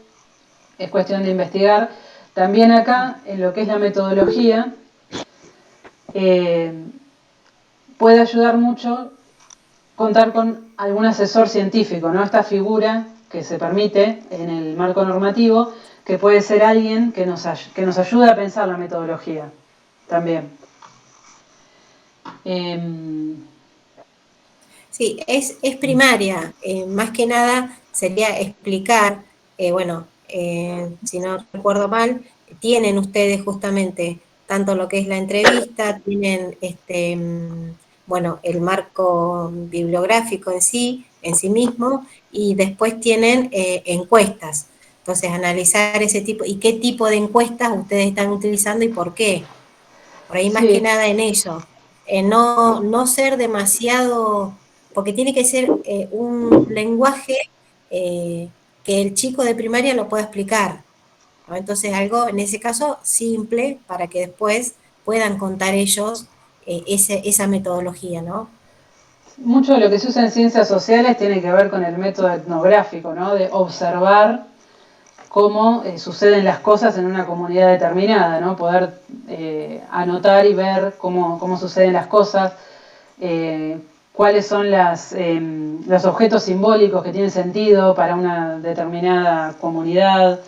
es cuestión de investigar. También acá, en lo que es la metodología, puede ayudar mucho contar con algún asesor científico, ¿no? Esta figura que se permite en el marco normativo, que puede ser alguien que nos ayude a pensar la metodología también. Sí, es primaria. Más que nada sería explicar, bueno, si no recuerdo mal, tienen ustedes justamente tanto lo que es la entrevista, tienen bueno, el marco bibliográfico en sí mismo, y después tienen encuestas. Entonces, analizar ese tipo, y qué tipo de encuestas ustedes están utilizando y por qué. Por ahí más que nada en eso. No ser demasiado, porque tiene que ser un lenguaje que el chico de primaria lo pueda explicar, ¿no? Entonces algo, en ese caso, simple, para que después puedan contar ellos esa metodología, ¿no? Mucho de lo que se usa en ciencias sociales tiene que ver con el método etnográfico, ¿no? De observar cómo suceden las cosas en una comunidad determinada, ¿no? Poder anotar y ver cómo suceden las cosas, cuáles son los objetos simbólicos que tienen sentido para una determinada comunidad.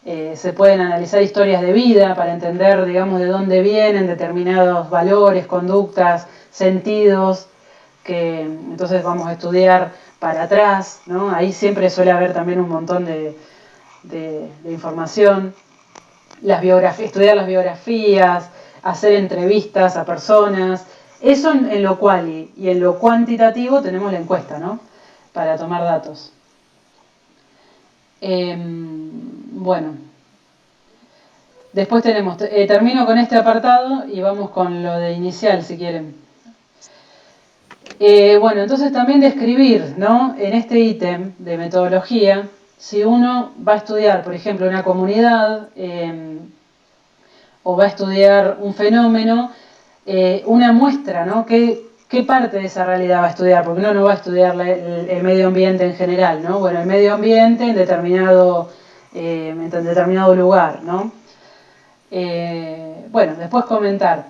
Se pueden analizar historias de vida para entender, digamos, de dónde vienen determinados valores, conductas, sentidos, que entonces vamos a estudiar para atrás, ¿no? Ahí siempre suele haber también un montón de información. Estudiar las biografías, hacer entrevistas a personas. Eso en lo cual y en lo cuantitativo tenemos la encuesta, ¿no? Para tomar datos. Bueno, después tenemos, termino con este apartado y vamos con lo de inicial, si quieren. Bueno, entonces también describir, ¿no? En este ítem de metodología, si uno va a estudiar, por ejemplo, una comunidad o va a estudiar un fenómeno, una muestra, ¿no? ¿Qué parte de esa realidad va a estudiar? Porque uno no va a estudiar el medio ambiente en general, ¿no? Bueno, el medio ambiente en determinado lugar, ¿no? Bueno, después comentar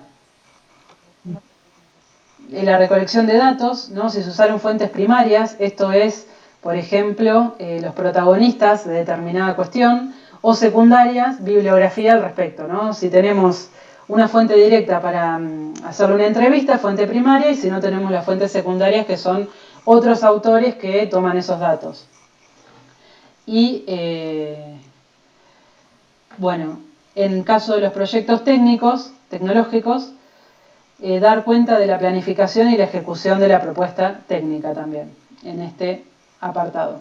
la recolección de datos, ¿no? Si se usaron fuentes primarias, esto es, por ejemplo, los protagonistas de determinada cuestión, o secundarias, bibliografía al respecto, ¿no? Si tenemos una fuente directa para hacerle una entrevista, fuente primaria, y si no tenemos las fuentes secundarias, que son otros autores que toman esos datos. Y, bueno, en caso de los proyectos tecnológicos, dar cuenta de la planificación y la ejecución de la propuesta técnica también, en este apartado.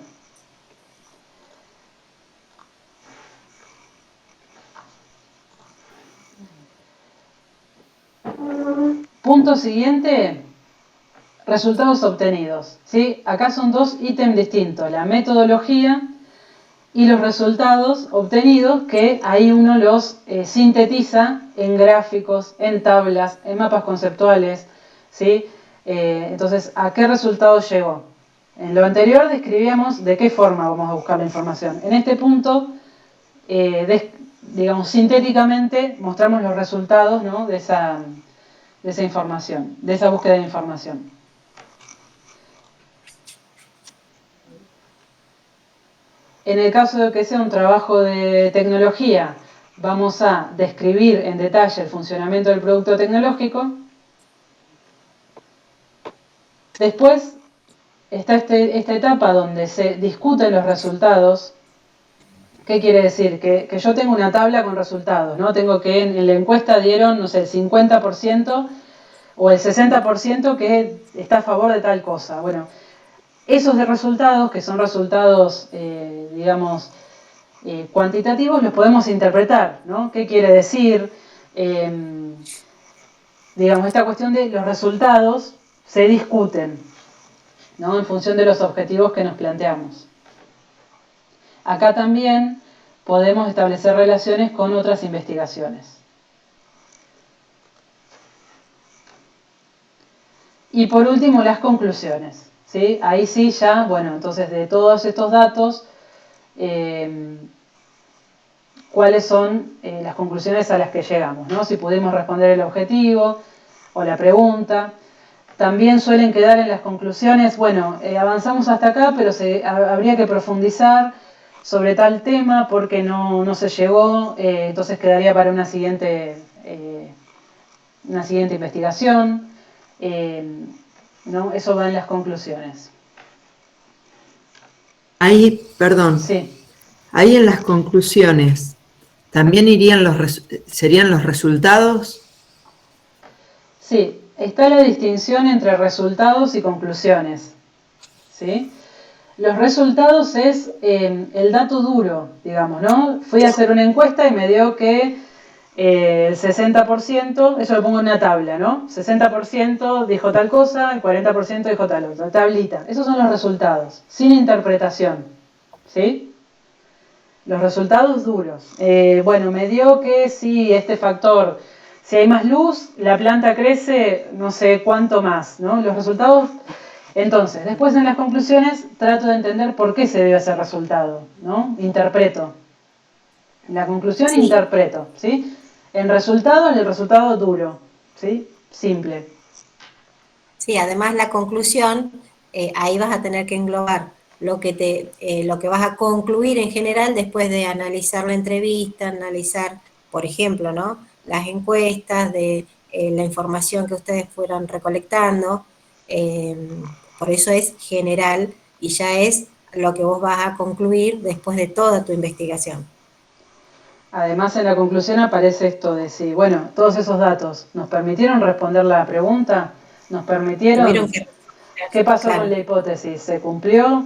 Punto siguiente, resultados obtenidos, ¿sí? Acá son dos ítems distintos, la metodología y los resultados obtenidos, que ahí uno los sintetiza en gráficos, en tablas, en mapas conceptuales, ¿sí? Entonces, ¿a qué resultados llegó? En lo describíamos de qué forma vamos a buscar la información. En este punto, digamos, sintéticamente mostramos los resultados, ¿no? de esa información, de esa búsqueda de información. En el caso de que sea un trabajo de tecnología, vamos a describir en detalle el funcionamiento del producto tecnológico. Después está esta etapa donde se discuten los resultados. ¿Qué quiere decir? Que yo tengo una tabla con resultados, ¿no? Tengo que en la encuesta dieron, no sé, el 50% o el 60% que está a favor de tal cosa. Bueno, esos de resultados, que son resultados, digamos, cuantitativos, los podemos interpretar, ¿no? ¿Qué quiere decir? Digamos, esta cuestión de los resultados se discuten, ¿no? En función de los objetivos que nos planteamos. Acá también podemos establecer relaciones con otras investigaciones. Y por último, las conclusiones, ¿sí? Ahí sí ya, bueno, entonces de todos estos datos, cuáles son las conclusiones a las que llegamos, ¿no? Si pudimos responder el objetivo o la pregunta. También suelen quedar en las conclusiones, bueno, avanzamos hasta acá, pero habría que profundizar sobre tal tema porque no se llegó, entonces quedaría para una siguiente investigación, ¿no? Eso va en las conclusiones. Ahí, perdón, Sí. ahí en las conclusiones, ¿también serían los resultados? Sí, está la distinción entre resultados y conclusiones, ¿sí? Los resultados es el dato duro, digamos, ¿no? Fui a hacer una encuesta y me dio que el 60%, eso lo pongo en una tabla, ¿no? 60% dijo tal cosa, el 40% dijo tal otra, tablita. Esos son los resultados, sin interpretación, ¿sí? Los resultados duros. Bueno, me dio que si este factor, si hay más luz, la planta crece no sé cuánto más, ¿no? Los resultados. Entonces, después en las conclusiones trato de entender por qué se dio ese resultado, ¿no? Interpreto. En la conclusión sí. Interpreto, ¿sí? En resultado, el resultado duro, ¿sí? Simple. Sí, además la conclusión, ahí vas a tener que englobar lo que vas a concluir en general después de analizar la entrevista, analizar, por ejemplo, ¿no? Las encuestas, de la información que ustedes fueron recolectando. eh, por eso es general y ya es lo que vos vas a concluir después de toda tu investigación. Además, en la conclusión aparece esto de si, bueno, todos esos datos nos permitieron responder la pregunta, nos permitieron, Tuvieron que ¿qué pasó claro. con la hipótesis? ¿Se cumplió?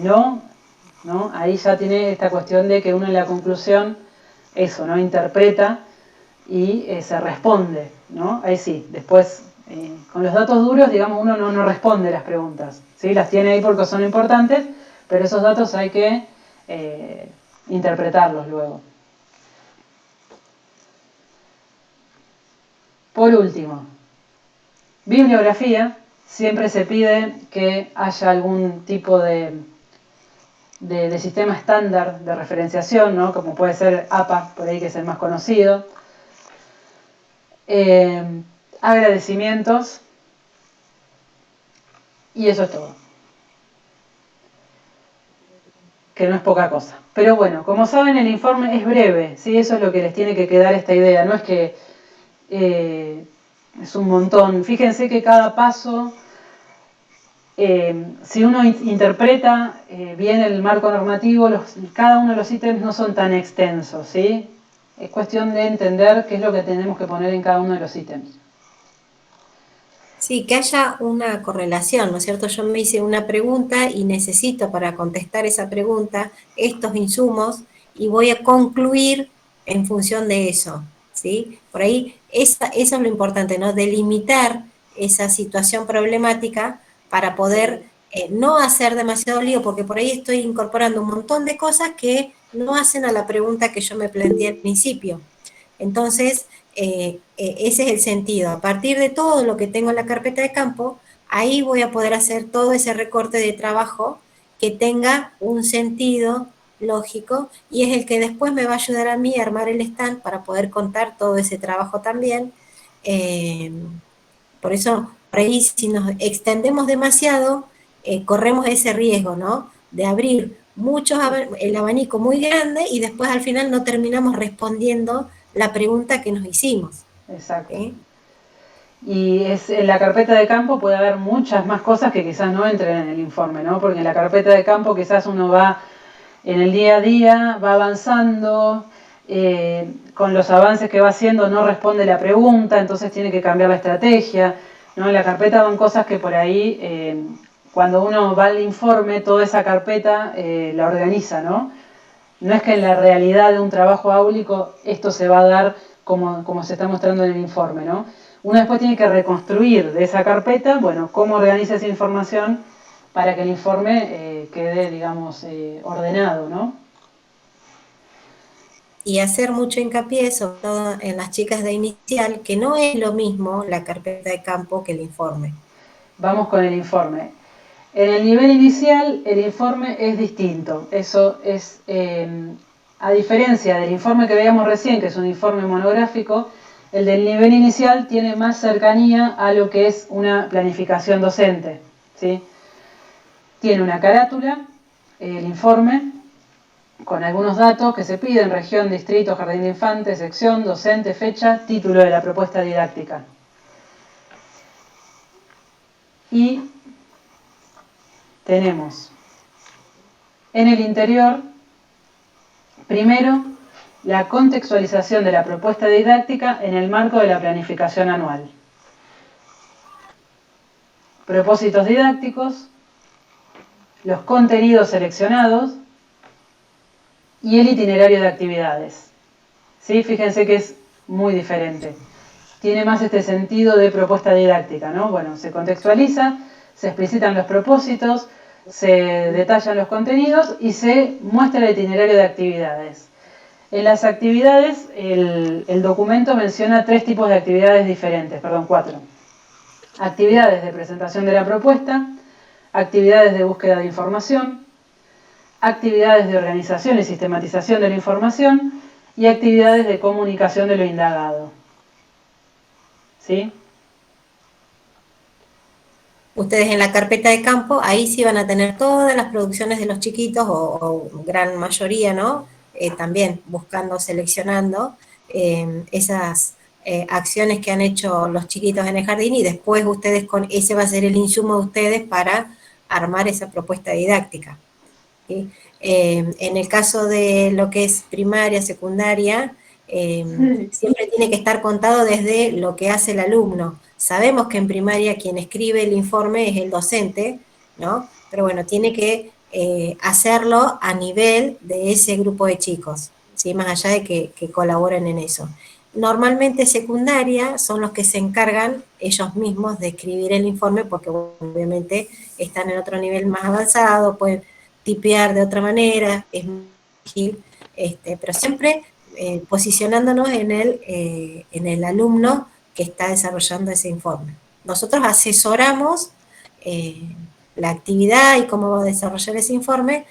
No, ¿no? Ahí ya tiene esta cuestión de que uno en la conclusión, eso, ¿no? Interpreta y se responde, ¿no? Ahí sí, después, con los datos duros, digamos, uno no responde las preguntas, ¿sí? Las tiene ahí porque son importantes, pero esos datos hay que interpretarlos luego. Por último, bibliografía. Siempre se pide que haya algún tipo de sistema estándar de referenciación, ¿no? Como puede ser APA, por ahí que es el más conocido. Agradecimientos. Y eso es todo. Que no es poca cosa. Pero bueno, como saben, el informe es breve, ¿sí? Eso es lo que les tiene que quedar esta idea. No es que es un montón. Fíjense que cada paso, si uno interpreta bien el marco normativo, cada uno de los ítems no son tan extensos, ¿sí? Es cuestión de entender qué es lo que tenemos que poner en cada uno de los ítems. Sí, que haya una correlación, ¿no es cierto? Yo me hice una pregunta y necesito para contestar esa pregunta estos insumos y voy a concluir en función de eso, ¿sí? Por ahí, eso es lo importante, ¿no? Delimitar esa situación problemática para poder no hacer demasiado lío, porque por ahí estoy incorporando un montón de cosas que no hacen a la pregunta que yo me planteé al principio. Entonces, ese es el sentido. A partir de todo lo que tengo en la carpeta de campo, ahí voy a poder hacer todo ese recorte de trabajo que tenga un sentido lógico y es el que después me va a ayudar a mí a armar el stand para poder contar todo ese trabajo también. Por eso, por ahí, si nos extendemos demasiado, corremos ese riesgo, ¿no? De abrir el abanico muy grande y después al final no terminamos respondiendo la pregunta que nos hicimos. Exacto. ¿Sí? Y en la carpeta de campo puede haber muchas más cosas que quizás no entren en el informe, ¿no? Porque en la carpeta de campo quizás uno va en el día a día, va avanzando, con los avances que va haciendo no responde la pregunta, entonces tiene que cambiar la estrategia, ¿no? En la carpeta van cosas que por ahí, cuando uno va al informe, toda esa carpeta la organiza, ¿no? No es que en la realidad de un trabajo áulico esto se va a dar como se está mostrando en el informe, ¿no? Uno después tiene que reconstruir de esa carpeta, bueno, cómo organiza esa información para que el informe quede, digamos, ordenado, ¿no? Y hacer mucho hincapié, sobre todo en las chicas de inicial, que no es lo mismo la carpeta de campo que el informe. Vamos con el informe. En el nivel inicial, el informe es distinto. Eso es, a diferencia del informe que veíamos recién, que es un informe monográfico, el del nivel inicial tiene más cercanía a lo que es una planificación docente, ¿sí? Tiene una carátula, el informe, con algunos datos que se piden: región, distrito, jardín de infantes, sección, docente, fecha, título de la propuesta didáctica. Y tenemos en el interior, primero, la contextualización de la propuesta didáctica en el marco de la planificación anual. Propósitos didácticos, los contenidos seleccionados y el itinerario de actividades. ¿Sí? Fíjense que es muy diferente. Tiene más este sentido de propuesta didáctica, ¿no? Bueno, se contextualiza, se explicitan los propósitos, se detallan los contenidos y se muestra el itinerario de actividades. En las actividades, el documento menciona 3 tipos de actividades diferentes, 4. Actividades de presentación de la propuesta, actividades de búsqueda de información, actividades de organización y sistematización de la información y actividades de comunicación de lo indagado. ¿Sí? Ustedes en la carpeta de campo, ahí sí van a tener todas las producciones de los chiquitos, o gran mayoría, ¿no? También buscando, seleccionando esas acciones que han hecho los chiquitos en el jardín, y después ustedes ese va a ser el insumo de ustedes para armar esa propuesta didáctica. ¿Sí? En el caso de lo que es primaria, secundaria, siempre tiene que estar contado desde lo que hace el alumno. Sabemos que en primaria quien escribe el informe es el docente, ¿no? Pero bueno, tiene que hacerlo a nivel de ese grupo de chicos, ¿sí? Más allá de que colaboren en eso. Normalmente secundaria son los que se encargan ellos mismos de escribir el informe, porque obviamente están en otro nivel más avanzado, pueden tipear de otra manera, es más ágil, pero siempre posicionándonos en el alumno que está desarrollando ese informe. Nosotros asesoramos la actividad y cómo va a desarrollar ese informe,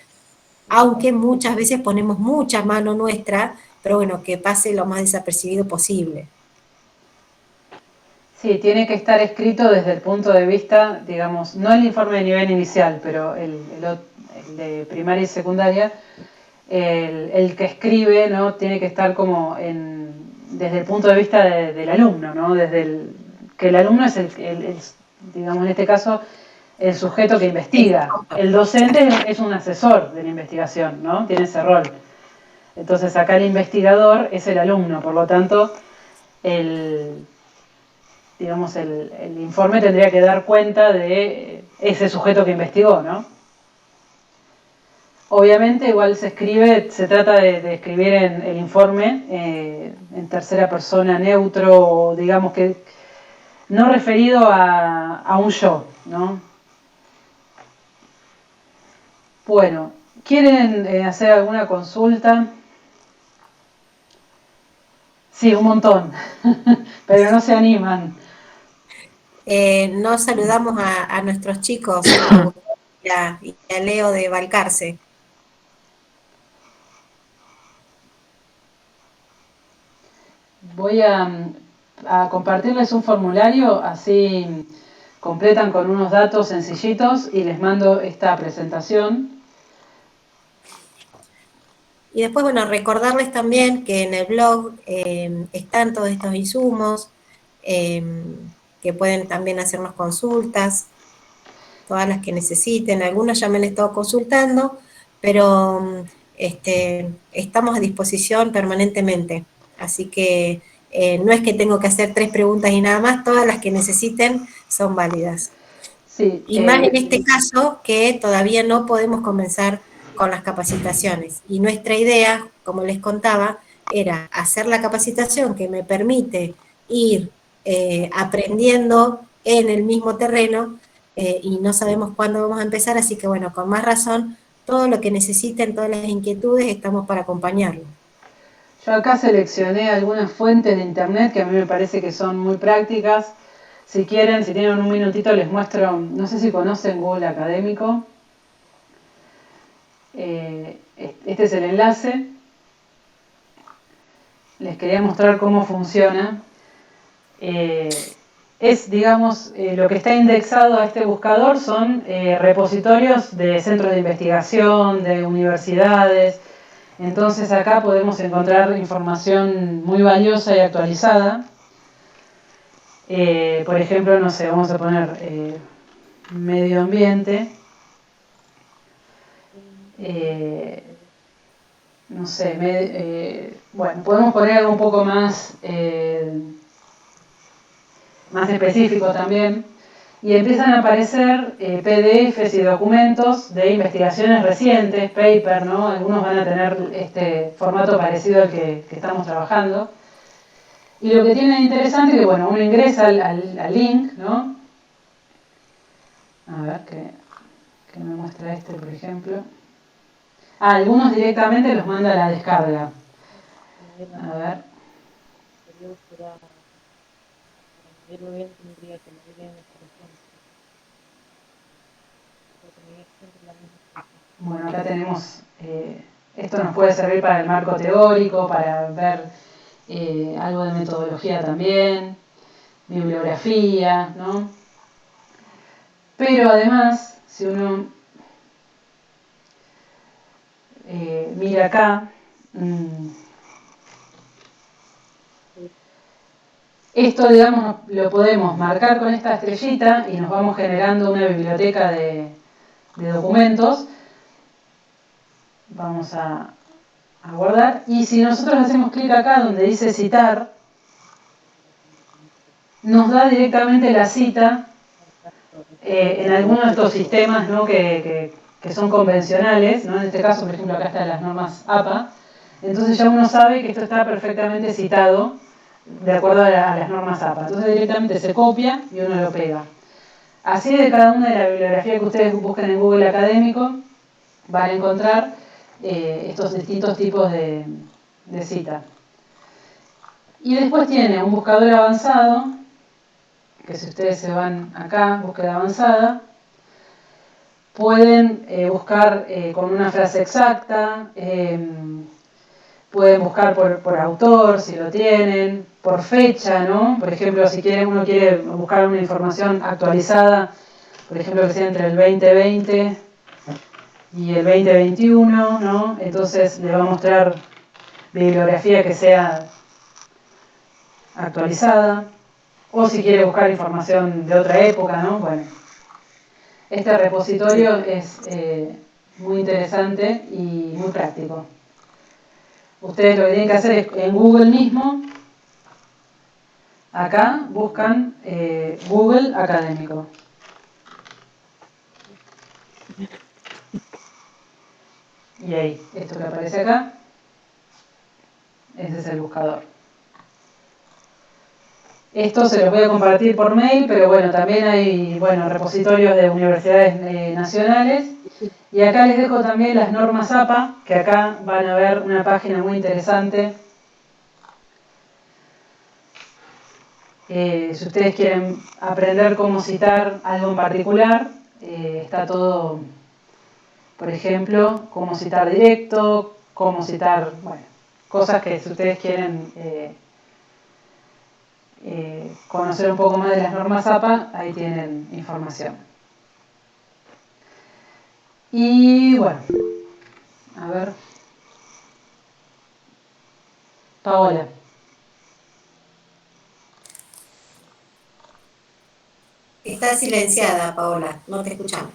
aunque muchas veces ponemos mucha mano nuestra, pero bueno, que pase lo más desapercibido posible. Sí, tiene que estar escrito desde el punto de vista, digamos, no el informe de nivel inicial, pero el de primaria y secundaria, el que escribe, ¿no? Tiene que estar como desde el punto de vista del alumno, ¿no? Que el alumno es digamos, en este caso, el sujeto que investiga. El docente es un asesor de la investigación, ¿no? Tiene ese rol. Entonces acá el investigador es el alumno, por lo tanto, digamos, el informe tendría que dar cuenta de ese sujeto que investigó, ¿no? Obviamente igual se trata de escribir el informe en tercera persona neutro, digamos que no referido a un yo, ¿no? Bueno, ¿quieren hacer alguna consulta? Sí, un montón, pero no se animan. Nos saludamos a nuestros chicos, a Gustavo y a Leo de Balcarce. Voy a compartirles un formulario, así completan con unos datos sencillitos y les mando esta presentación. Y después, bueno, recordarles también que en el blog están todos estos insumos, que pueden también hacernos consultas, todas las que necesiten. Algunas ya me han estado consultando, pero estamos a disposición permanentemente. Así que no es que tengo que hacer 3 preguntas y nada más, todas las que necesiten son válidas. Sí, Y más en este caso que todavía no podemos comenzar con las capacitaciones. Y nuestra idea, como les contaba, era hacer la capacitación que me permite ir aprendiendo en el mismo terreno, y no sabemos cuándo vamos a empezar, así que bueno, con más razón, todo lo que necesiten, todas las inquietudes, estamos para acompañarlos. yo acá seleccioné algunas fuentes de internet que a mí me parece que son muy prácticas. Si quieren, si tienen un minutito, les muestro, no sé si conocen Google Académico. Este es el enlace. Les quería mostrar cómo funciona. Digamos, lo que está indexado a este buscador son repositorios de centros de investigación, de universidades. Entonces acá podemos encontrar información muy valiosa y actualizada. Por ejemplo, no sé, vamos a poner medio ambiente. No sé, bueno, podemos poner algo un poco más específico también. Y empiezan a aparecer PDFs y documentos de investigaciones recientes, paper, ¿no? Algunos van a tener este formato parecido al que estamos trabajando. Y lo que tiene de interesante es que, bueno, uno ingresa al link, ¿no? A ver, que me muestra por ejemplo. Algunos directamente los manda a la descarga. A ver. Bueno, acá tenemos, esto nos puede servir para el marco teórico, para ver algo de metodología también, bibliografía, ¿no? Pero además, si uno mira acá, esto, digamos, lo podemos marcar con esta estrellita y nos vamos generando una biblioteca de documentos. Vamos a guardar. Y si nosotros hacemos clic acá donde dice citar, nos da directamente la cita en algunos de estos sistemas, ¿no? que son convencionales, ¿no? En este caso, por ejemplo, acá están las normas APA. Entonces ya uno sabe que esto está perfectamente citado de acuerdo a las normas APA. Entonces directamente se copia y uno lo pega. Así de cada una de la bibliografía que ustedes busquen en Google Académico, van a encontrar estos distintos tipos de cita. Y después tiene un buscador avanzado, que si ustedes se van acá, búsqueda avanzada, pueden buscar con una frase exacta, pueden buscar por autor, si lo tienen, por fecha, ¿no? Por ejemplo, si uno quiere buscar una información actualizada, por ejemplo, que sea entre el 2020 y el 2021, ¿no? Entonces le va a mostrar bibliografía que sea actualizada, o si quiere buscar información de otra época, ¿no? Bueno, este repositorio es muy interesante y muy práctico. Ustedes lo que tienen que hacer es en Google mismo, acá buscan Google Académico. Y ahí, esto que aparece acá, ese es el buscador. Esto se los voy a compartir por mail, pero bueno, también hay repositorios de universidades nacionales. Y acá les dejo también las normas APA, que acá van a ver una página muy interesante. Si ustedes quieren aprender cómo citar algo en particular, está todo, por ejemplo, cómo citar directo, cómo citar, cosas que si ustedes quieren conocer un poco más de las normas APA, ahí tienen información. Y bueno, a ver. Paola. Está silenciada, Paola, no te escuchamos.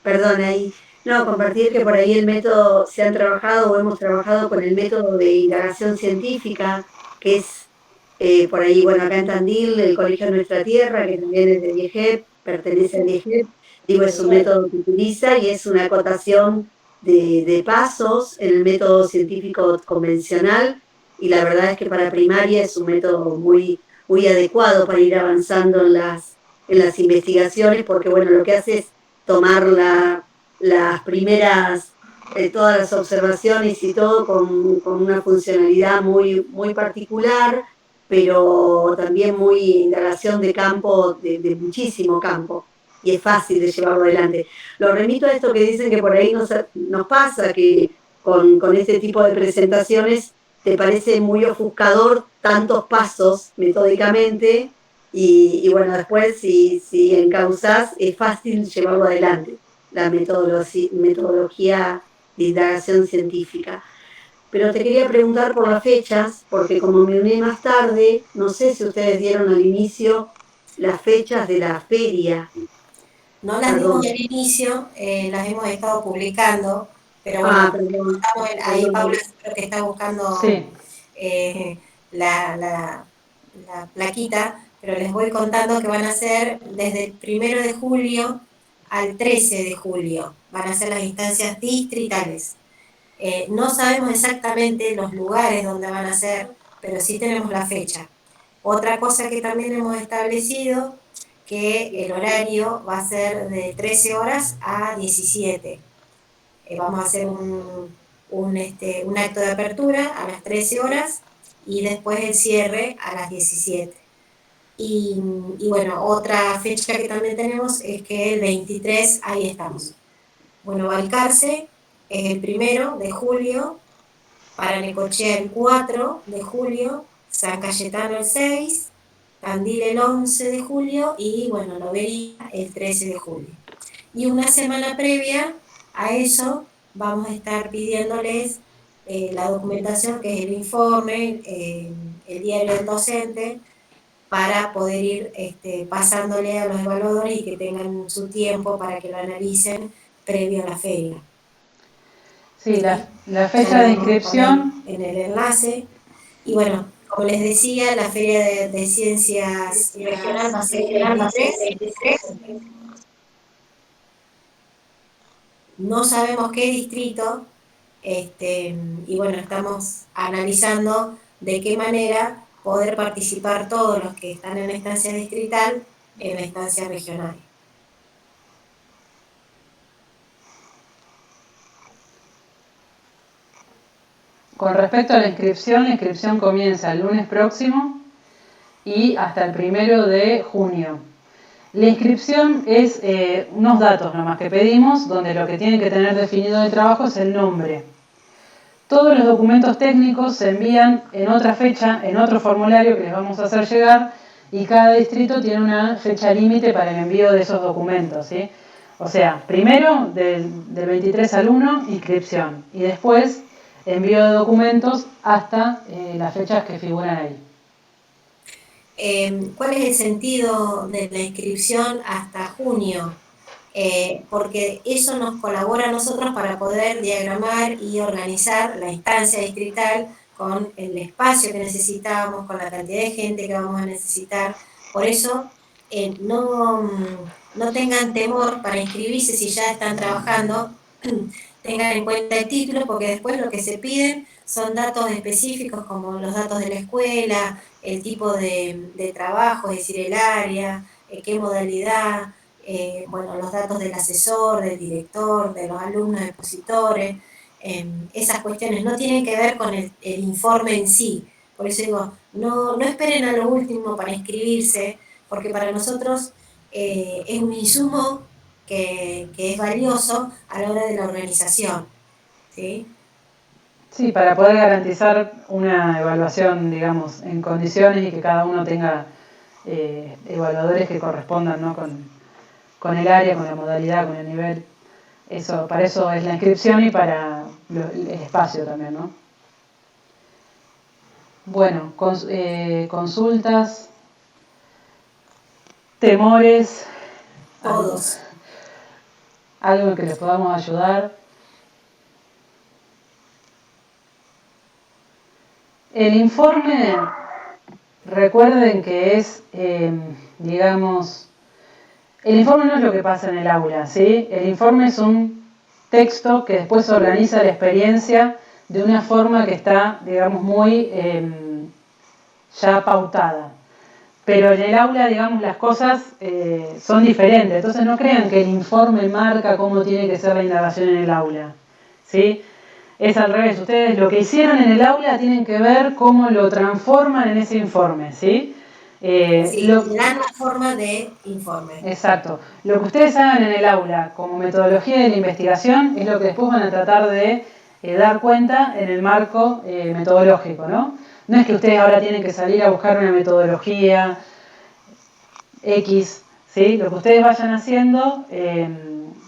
Perdón, ahí. No, compartir que por ahí el método, se han trabajado o hemos trabajado con el método de indagación científica, que es por ahí, acá en Tandil, el Colegio de Nuestra Tierra, que también es de DIEGEP, pertenece a DIEGEP, digo, es un método que utiliza y es una acotación de pasos en el método científico convencional, y la verdad es que para primaria es un método muy, muy adecuado para ir avanzando en las investigaciones, porque lo que hace es tomar las primeras, todas las observaciones y todo con una funcionalidad muy, muy particular, pero también muy indagación de campo, de muchísimo campo, y es fácil de llevarlo adelante. Lo remito a esto que dicen que por ahí nos pasa, que con este tipo de presentaciones te parece muy ofuscador tantos pasos metódicamente, y después si encauzás es fácil llevarlo adelante, la metodología de indagación científica. Pero te quería preguntar por las fechas, porque como me uní más tarde, no sé si ustedes dieron al inicio las fechas de la feria. No las dimos al inicio, las hemos estado publicando, pero Perdón. Ahí Paula creo que está buscando sí. la plaquita, pero les voy contando que van a ser desde el 1 de julio al 13 de julio, van a ser las instancias distritales. No sabemos exactamente los lugares donde van a ser, pero sí tenemos la fecha. Otra cosa que también hemos establecido, que el horario va a ser de 13 horas a 17. Vamos a hacer un acto de apertura a las 13 horas y después el cierre a las 17. Y otra fecha que también tenemos es que el 23, ahí estamos. Balcarce es el 1 de julio, Paranecochea el 4 de julio, San Cayetano el 6, Tandil el 11 de julio y, bueno, Lobería el 13 de julio. Y una semana previa a eso vamos a estar pidiéndoles la documentación, que es el informe, el diario del docente, para poder ir pasándole a los evaluadores y que tengan su tiempo para que lo analicen previo a la feria. Sí, ¿Sí? la fecha de inscripción. En el enlace. Y bueno, como les decía, la Feria de Ciencias Regional va a ser el 23. No sabemos qué distrito, y bueno, estamos analizando de qué manera poder participar todos los que están en la instancia distrital en la instancia regional. Con respecto a la inscripción comienza el lunes próximo y hasta el 1 de junio. La inscripción es unos datos nomás que pedimos, donde lo que tienen que tener definido de trabajo es el nombre. Todos los documentos técnicos se envían en otra fecha, en otro formulario que les vamos a hacer llegar, y cada distrito tiene una fecha límite para el envío de esos documentos, ¿sí? O sea, primero del 23 al 1, inscripción, y después envío de documentos hasta las fechas que figuran ahí. ¿Cuál es el sentido de la inscripción hasta junio? Porque eso nos colabora a nosotros para poder diagramar y organizar la instancia distrital con el espacio que necesitamos, con la cantidad de gente que vamos a necesitar. Por eso, no tengan temor para inscribirse si ya están trabajando. Tengan en cuenta el título, porque después lo que se piden son datos específicos como los datos de la escuela, el tipo de trabajo, es decir, el área, qué modalidad, bueno, los datos del asesor, del director, de los alumnos expositores. Esas cuestiones no tienen que ver con el informe en sí. Por eso digo, no esperen a lo último para inscribirse, porque para nosotros es un insumo que es valioso a la hora de la organización, ¿sí? Sí, para poder garantizar una evaluación, digamos, en condiciones y que cada uno tenga evaluadores que correspondan, ¿no? con el área, con la modalidad, con el nivel. Eso, para eso es la inscripción y para el espacio también, ¿no? Bueno, consultas, temores. Todos. Algo en que les podamos ayudar. El informe, recuerden que es, digamos, el informe no es lo que pasa en el aula, ¿sí? El informe es un texto que después organiza la experiencia de una forma que está, digamos, muy ya pautada. Pero en el aula, digamos, las cosas son diferentes. Entonces no crean que el informe marca cómo tiene que ser la indagación en el aula, ¿sí? Es al revés. Ustedes lo que hicieron en el aula tienen que ver cómo lo transforman en ese informe, ¿sí? Sí, dan la forma de informe. Exacto. Lo que ustedes hagan en el aula como metodología de la investigación es lo que después van a tratar de dar cuenta en el marco metodológico, ¿no? No es que ustedes ahora tienen que salir a buscar una metodología X, ¿sí? Lo que ustedes vayan haciendo,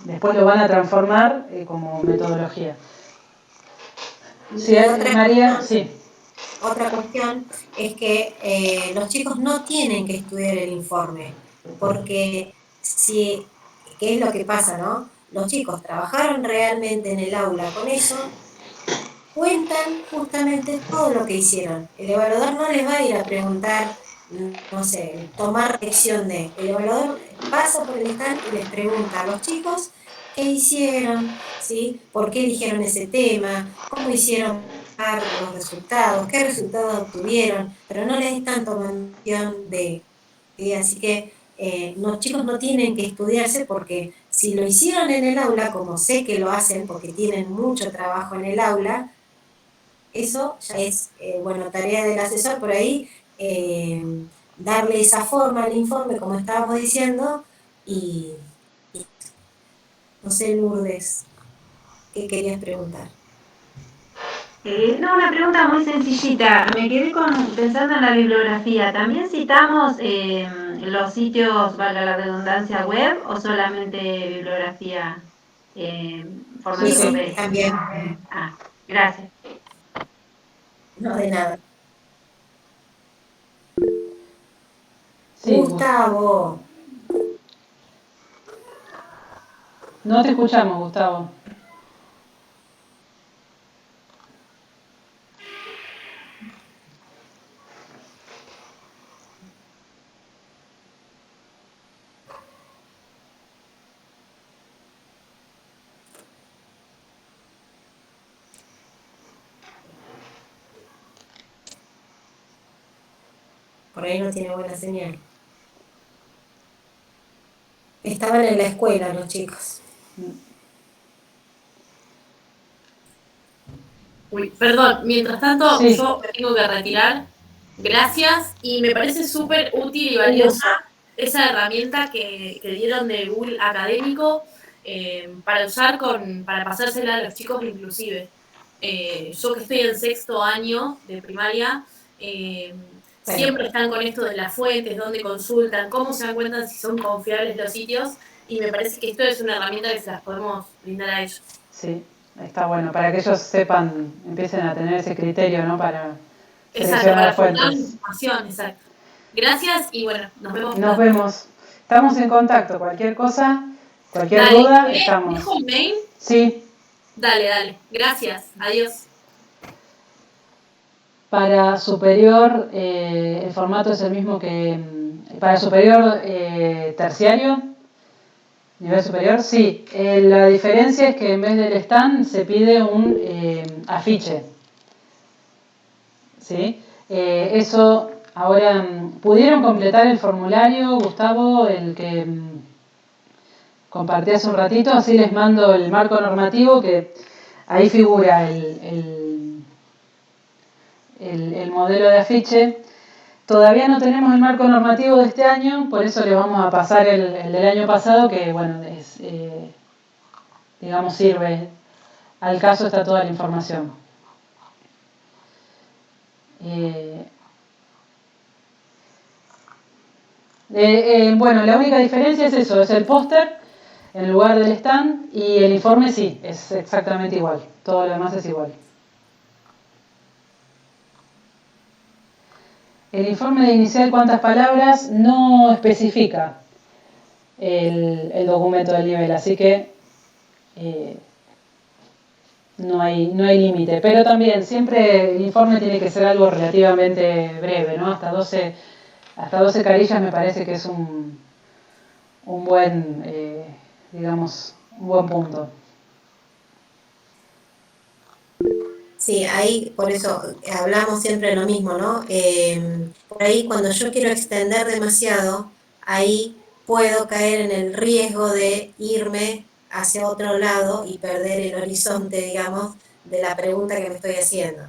después lo van a transformar como metodología. Sí, María, sí. Otra cuestión es que los chicos no tienen que estudiar el informe, porque ¿qué es lo que pasa, no? Los chicos trabajaron realmente en el aula con eso, cuentan justamente todo lo que hicieron. El evaluador no les va a ir a preguntar, no sé, tomar lección de. El evaluador pasa por el stand y les pregunta a los chicos qué hicieron, ¿sí? ¿Por qué eligieron ese tema? ¿Cómo hicieron los resultados? ¿Qué resultados obtuvieron? Pero no les están tomando lección de. Así que los chicos no tienen que estudiarse, porque si lo hicieron en el aula, como sé que lo hacen porque tienen mucho trabajo en el aula, eso ya es, bueno, tarea del asesor por ahí, darle esa forma al informe, como estábamos diciendo, y no sé, Lourdes, ¿qué querías preguntar? No, una pregunta muy sencillita. Me quedé pensando en la bibliografía. ¿También citamos los sitios, valga la redundancia, web o solamente bibliografía Sí, formato sí. Sí, papel? también. Ah, gracias. No de nada. Sí, Gustavo, no te escuchamos, Gustavo. por ahí no tiene buena señal. Estaban en la escuela los chicos. Uy, perdón, mientras tanto Sí, yo me tengo que retirar. Gracias y me parece súper útil y valiosa esa herramienta que dieron de Google Académico para usar para pasársela a los chicos inclusive. Yo que estoy en 6º año de primaria, siempre están con esto de las fuentes, dónde consultan, cómo se dan cuenta si son confiables los sitios y me parece que esto es una herramienta que se las podemos brindar a ellos. sí, está bueno, para que ellos sepan, empiecen a tener ese criterio, ¿no? Para Exacto, seleccionar para las filtrar la fuentes. información, exacto. Gracias y bueno, nos vemos Nos pronto. vemos. Estamos en contacto. Cualquier cosa, cualquier Dale, duda, ¿dejo estamos. el mail? Sí, Dale, dale. Gracias. Adiós. para superior el formato es el mismo que para superior terciario, nivel superior, sí. La diferencia es que en vez del stand se pide un afiche. ¿Sí? Eso ahora pudieron completar el formulario, Gustavo, el que compartí hace un ratito, así les mando el marco normativo que ahí figura el modelo de afiche. Todavía no tenemos el marco normativo de este año, por eso les vamos a pasar el del año pasado, que bueno, digamos sirve al caso, está toda la información. Bueno, la única diferencia es eso, es el póster en lugar del stand y el informe sí, es exactamente igual, todo lo demás es igual. El informe de inicial cuántas palabras no especifica el documento del nivel, así que no hay límite. Pero también siempre el informe tiene que ser algo relativamente breve, ¿no? Hasta 12 carillas me parece que es un buen, digamos, un buen punto. Sí, ahí por eso hablamos siempre de lo mismo, ¿no? Por ahí cuando yo quiero extender demasiado, ahí puedo caer en el riesgo de irme hacia otro lado y perder el horizonte, digamos, de la pregunta que me estoy haciendo.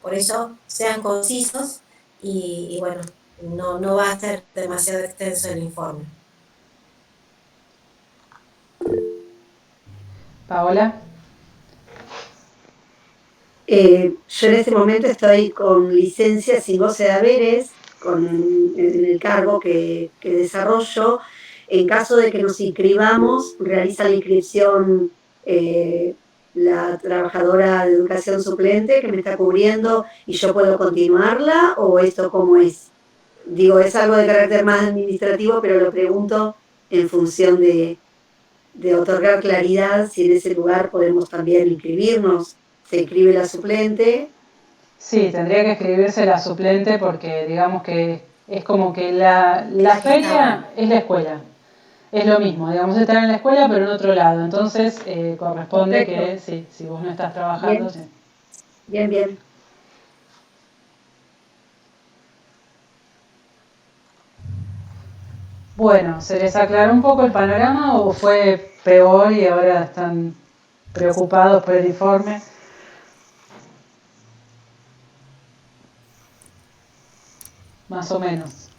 Por eso sean concisos y bueno, no va a ser demasiado extenso el informe. Paola. Yo en este momento estoy con licencia sin goce de haberes, en el cargo que desarrollo. En caso de que nos inscribamos, realiza la inscripción la trabajadora de educación suplente que me está cubriendo y yo puedo continuarla, o esto cómo es. Digo, es algo de carácter más administrativo, pero lo pregunto en función de otorgar claridad si en ese lugar podemos también inscribirnos. Se inscribe la suplente. Sí, tendría que escribirse la suplente porque digamos que es como que la La que feria estaba. es la escuela. Es lo mismo, digamos, estar en la escuela pero en otro lado. Entonces corresponde Perfecto. que sí, si vos no estás trabajando, Bien, sí. bien, bien. Bueno, ¿se les aclaró un poco el panorama o fue peor y ahora están preocupados por el informe? Más o menos.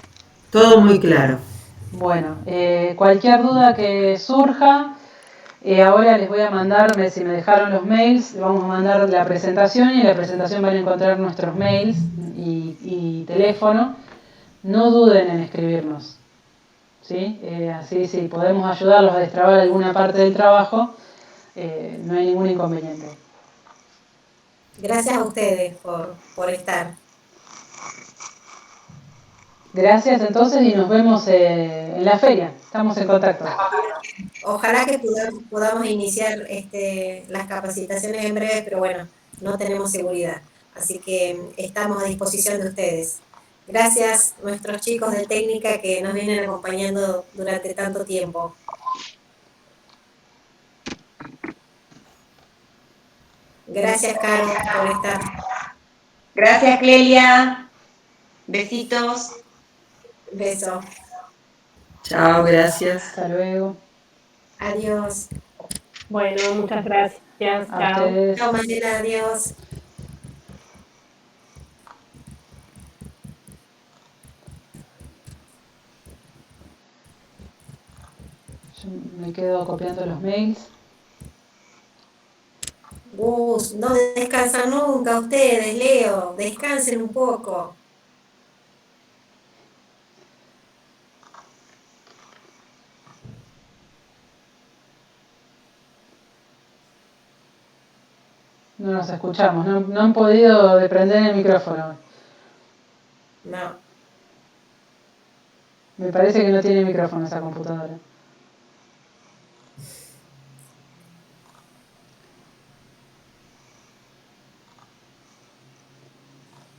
Todo muy claro. Bueno, cualquier duda que surja, Ahora les voy a mandar, si me dejaron los mails, les vamos a mandar la presentación y en la presentación van a encontrar nuestros mails y teléfono. No duden en escribirnos, ¿sí? Así si podemos ayudarlos a destrabar alguna parte del trabajo, no hay ningún inconveniente. Gracias a ustedes por estar. Gracias entonces y nos vemos en la feria. Estamos en contacto. Ojalá que podamos iniciar las capacitaciones en breve, pero bueno, no tenemos seguridad. Así que estamos a disposición de ustedes. Gracias a nuestros chicos de técnica que nos vienen acompañando durante tanto tiempo. Gracias, Caro, por estar. Gracias, Clelia. Besitos. Beso. Chao, gracias. Hasta luego. Adiós. Bueno, muchas gracias. A Chao. ustedes. Chao, Mayela, adiós. Yo me quedo copiando los mails. Gus, no descansan nunca ustedes, Leo. Descansen un poco. No nos escuchamos, no han podido prender el micrófono. No. Me parece que no tiene micrófono esa computadora.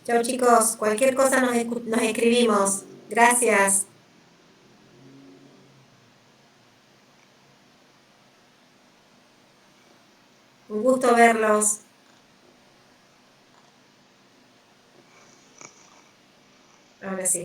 Chao, chicos. Cualquier cosa nos escribimos. Gracias. Un gusto verlos. Ahora sí.